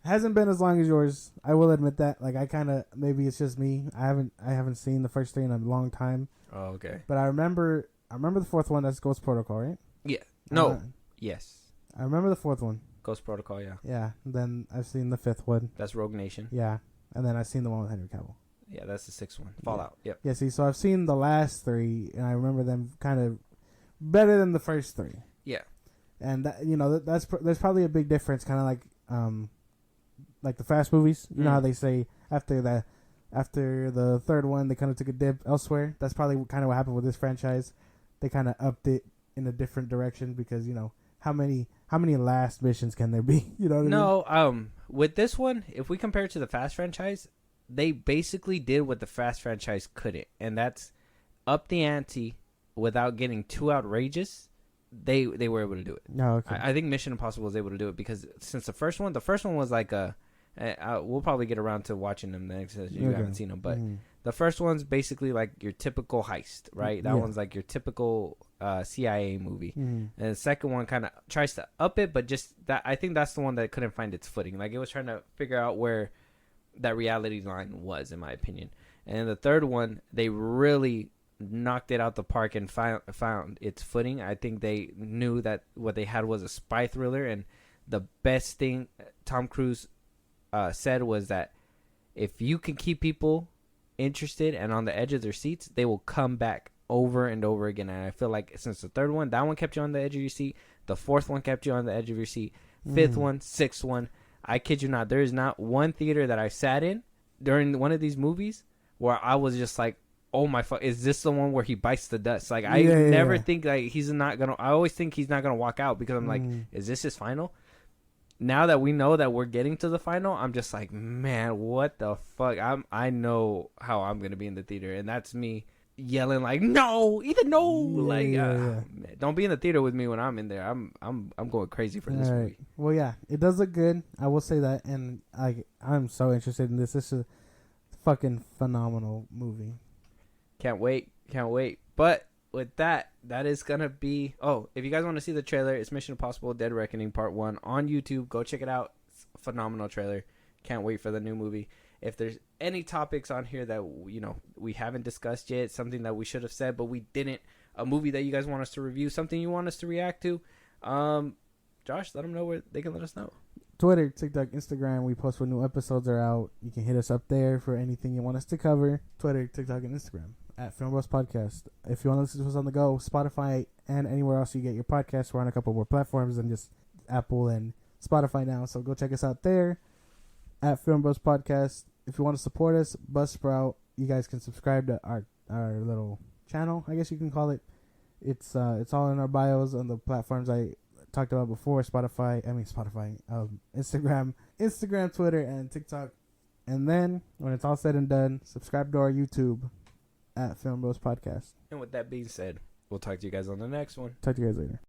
hasn't been as long as yours. I will admit that. Like, I kind of, maybe it's just me. I haven't seen the first three in a long time. Oh, okay. But I remember the fourth one. That's Ghost Protocol, right? Yeah. No. Yes. I remember the fourth one. Ghost Protocol, yeah. Yeah. Then I've seen the fifth one. That's Rogue Nation. Yeah. And then I've seen the one with Henry Cavill. Yeah, that's the sixth one. Fallout. Yep. Yeah, see, so I've seen the last three, and I remember them kind of better than the first three. Yeah. And that, there's probably a big difference, kind of like the Fast movies. You know how they say after the third one, they kind of took a dip elsewhere. That's probably kind of what happened with this franchise. They kind of upped it in a different direction because how many last missions can there be? You know what I mean? With this one, if we compare it to the Fast franchise, they basically did what the Fast franchise couldn't, and that's up the ante without getting too outrageous. They were able to do it. No, okay. I think Mission Impossible was able to do it because since the first one was like we'll probably get around to watching them next as you haven't seen them, but the first one's basically like your typical heist, right? That one's like your typical CIA movie, and the second one kind of tries to up it, but just that I think that's the one that couldn't find its footing. Like, it was trying to figure out where that reality line was, in my opinion. And the third one, they really knocked it out the park and found its footing. I think they knew that what they had was a spy thriller, and the best thing Tom Cruise said was that if you can keep people interested and on the edge of their seats, they will come back over and over again. And I feel like since the third one, that one kept you on the edge of your seat. The fourth one kept you on the edge of your seat. Fifth one, sixth one. I kid you not. There is not one theater that I sat in during one of these movies where I was just like, oh my fuck, is this the one where he bites the dust? Like, I never think like he's not going to, I always think he's not going to walk out because I'm like, is this his final? Now that we know that we're getting to the final, I'm just like, man, what the fuck? I know how I'm going to be in the theater. And that's me yelling like, no, either no. Man, don't be in the theater with me when I'm in there. I'm going crazy for this movie. Well, yeah, it does look good. I will say that. And I'm so interested in this. This is a fucking phenomenal movie. Can't wait. But with that is gonna be, if you guys want to see the trailer, it's Mission Impossible Dead Reckoning Part 1 on YouTube. Go check it out. It's a phenomenal trailer. Can't wait for the new movie. If there's any topics on here that we haven't discussed yet, something that we should have said but we didn't, a movie that you guys want us to review, something you want us to react to, Josh, let them know where they can let us know. Twitter, TikTok, Instagram. We post when new episodes are out. You can hit us up there for anything you want us to cover. Twitter, TikTok, and Instagram at FilmBros Podcast. If you want to listen to us on the go, Spotify and anywhere else you get your podcasts. We're on a couple more platforms than just Apple and Spotify now. So go check us out there at FilmBros Podcast. If you want to support us, Buzzsprout, you guys can subscribe to our little channel, I guess you can call it. It's all in our bios on the platforms I talked about before. Instagram, Twitter, and TikTok. And then when it's all said and done, subscribe to our YouTube at FilmBros Podcast. And with that being said, we'll talk to you guys on the next one. Talk to you guys later.